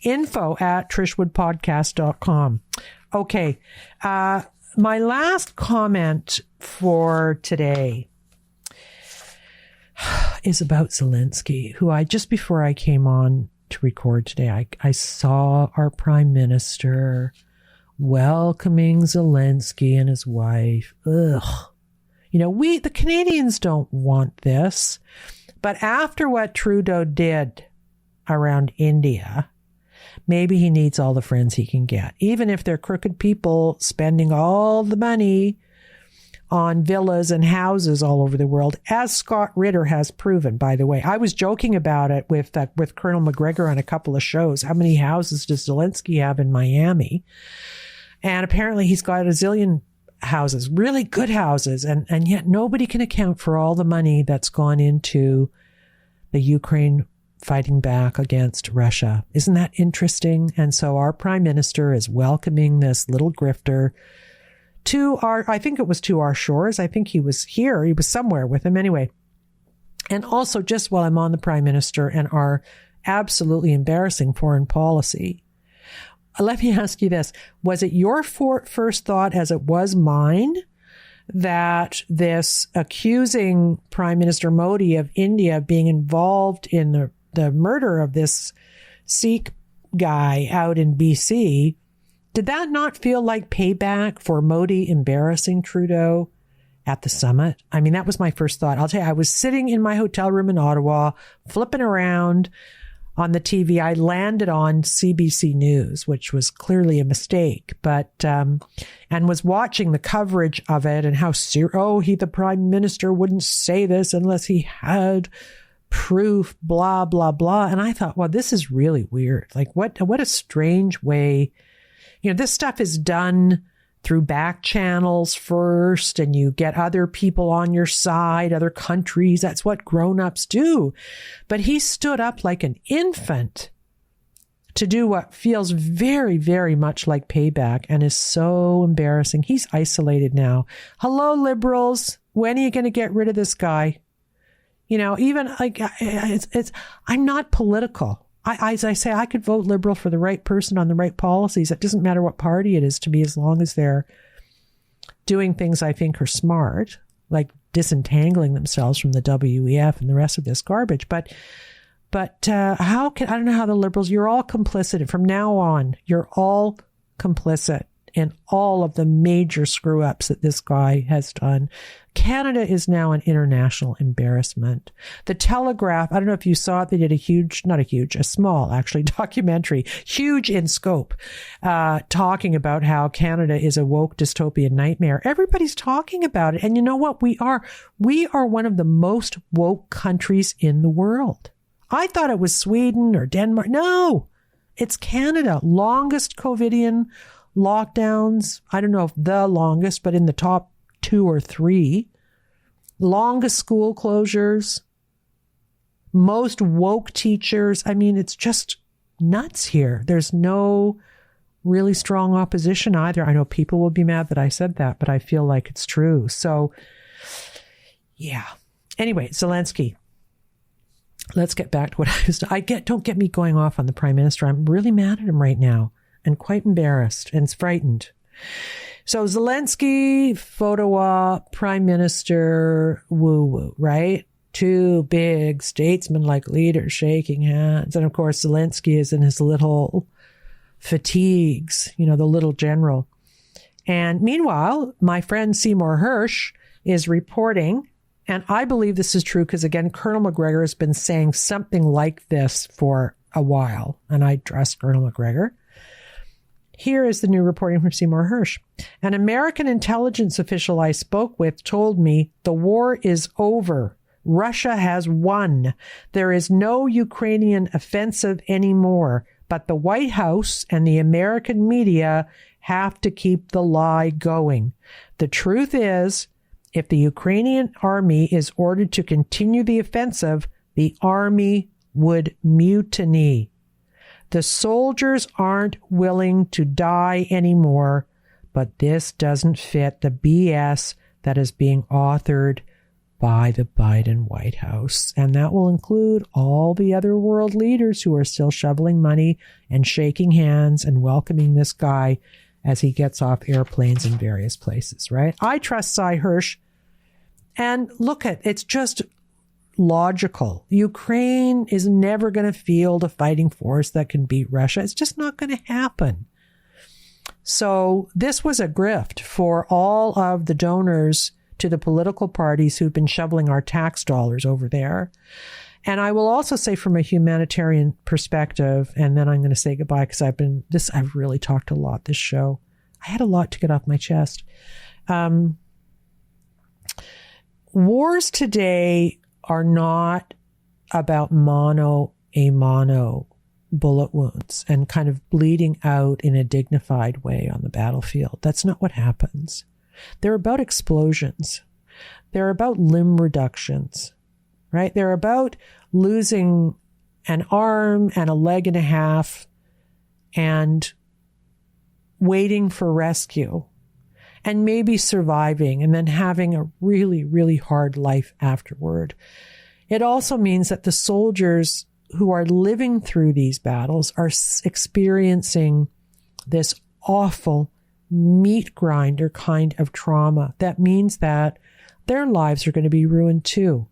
info@trishwoodpodcast.com. Okay. My last comment for today is about Zelensky, who just before I came on to record today, I saw our Prime Minister welcoming Zelensky and his wife. Ugh. You know, the Canadians don't want this. But after what Trudeau did around India, maybe he needs all the friends he can get, even if they're crooked people spending all the money on villas and houses all over the world, as Scott Ritter has proven, by the way. I was joking about it with Colonel McGregor on a couple of shows. How many houses does Zelensky have in Miami? And apparently he's got a zillion houses, really good houses. And yet nobody can account for all the money that's gone into the Ukraine fighting back against Russia. Isn't that interesting? And so our Prime Minister is welcoming this little grifter to I think it was to our shores. I think he was here. He was somewhere with him anyway. And also, just while I'm on the Prime Minister and our absolutely embarrassing foreign policy, let me ask you this. Was it your first thought, as it was mine, that this accusing Prime Minister Modi of India being involved in the murder of this Sikh guy out in BC, did that not feel like payback for Modi embarrassing Trudeau at the summit? I mean, that was my first thought. I'll tell you, I was sitting in my hotel room in Ottawa, flipping around on the TV. I landed on CBC News, which was clearly a mistake, but, and was watching the coverage of it and how, the Prime Minister wouldn't say this unless he had proof, blah, blah, blah. And I thought, well, this is really weird. Like what a strange way. You know, this stuff is done through back channels first, and you get other people on your side, other countries. That's what grown-ups do. But he stood up like an infant to do what feels very, very much like payback and is so embarrassing. He's isolated now. Hello, liberals. When are you going to get rid of this guy? You know, even like I'm not political. As I say, I could vote liberal for the right person on the right policies. It doesn't matter what party it is to me, as long as they're doing things I think are smart, like disentangling themselves from the WEF and the rest of this garbage. But I don't know how the liberals, you're all complicit. And from now on, you're all complicit in all of the major screw ups that this guy has done. Canada is now an international embarrassment. The Telegraph, I don't know if you saw it, they did a small actually documentary, huge in scope, talking about how Canada is a woke dystopian nightmare. Everybody's talking about it. And you know what? We are one of the most woke countries in the world. I thought it was Sweden or Denmark. No, it's Canada. Longest COVIDian lockdowns. I don't know if the longest, but in the top 2 or 3. Longest school closures. Most woke teachers. I mean, it's just nuts here. There's no really strong opposition either. I know people will be mad that I said that, but I feel like it's true. So, yeah. Anyway, Zelensky. Let's get back to what don't get me going off on the prime minister. I'm really mad at him right now and quite embarrassed and frightened. So Zelensky, photo op, prime minister, woo-woo, right? 2 big statesman-like leaders shaking hands. And of course, Zelensky is in his little fatigues, the little general. And meanwhile, my friend Seymour Hersh is reporting, and I believe this is true because, again, Colonel McGregor has been saying something like this for a while, and I trust Colonel McGregor. Here is the new reporting from Seymour Hersh. An American intelligence official I spoke with told me the war is over. Russia has won. There is no Ukrainian offensive anymore, but the White House and the American media have to keep the lie going. The truth is, if the Ukrainian army is ordered to continue the offensive, the army would mutiny. The soldiers aren't willing to die anymore, but this doesn't fit the BS that is being authored by the Biden White House. And that will include all the other world leaders who are still shoveling money and shaking hands and welcoming this guy as he gets off airplanes in various places, right? I trust Cy Hersh. And look it's just logical. Ukraine is never going to field a fighting force that can beat Russia. It's just not going to happen. So this was a grift for all of the donors to the political parties who've been shoveling our tax dollars over there. And I will also say from a humanitarian perspective, and then I'm going to say goodbye because I've really talked a lot this show. I had a lot to get off my chest. Wars today are not about mano a mano bullet wounds and kind of bleeding out in a dignified way on the battlefield. That's not what happens. They're about explosions. They're about limb reductions, right? They're about losing an arm and a leg and a half and waiting for rescue and maybe surviving and then having a really, really hard life afterward. It also means that the soldiers who are living through these battles are experiencing this awful meat grinder kind of trauma. That means that their lives are going to be ruined too.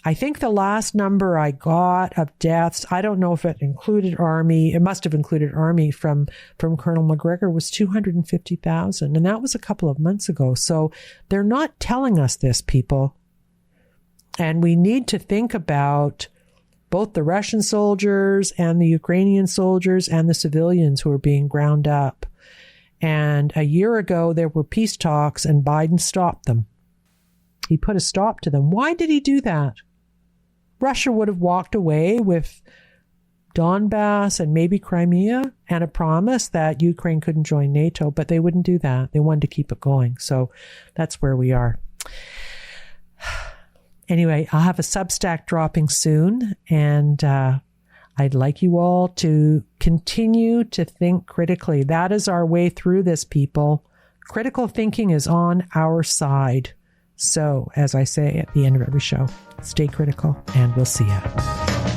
I think the last number I got of deaths, I don't know if it included Army, it must have included Army from Colonel McGregor, was 250,000. And that was a couple of months ago. So they're not telling us this, people. And we need to think about both the Russian soldiers and the Ukrainian soldiers and the civilians who are being ground up. And a year ago, there were peace talks and Biden stopped them. He put a stop to them. Why did he do that? Russia would have walked away with Donbass and maybe Crimea, and a promise that Ukraine couldn't join NATO, but they wouldn't do that. They wanted to keep it going. So that's where we are. Anyway, I'll have a Substack dropping soon, and I'd like you all to continue to think critically. That is our way through this, people. Critical thinking is on our side. So, as I say at the end of every show, stay critical, and we'll see ya.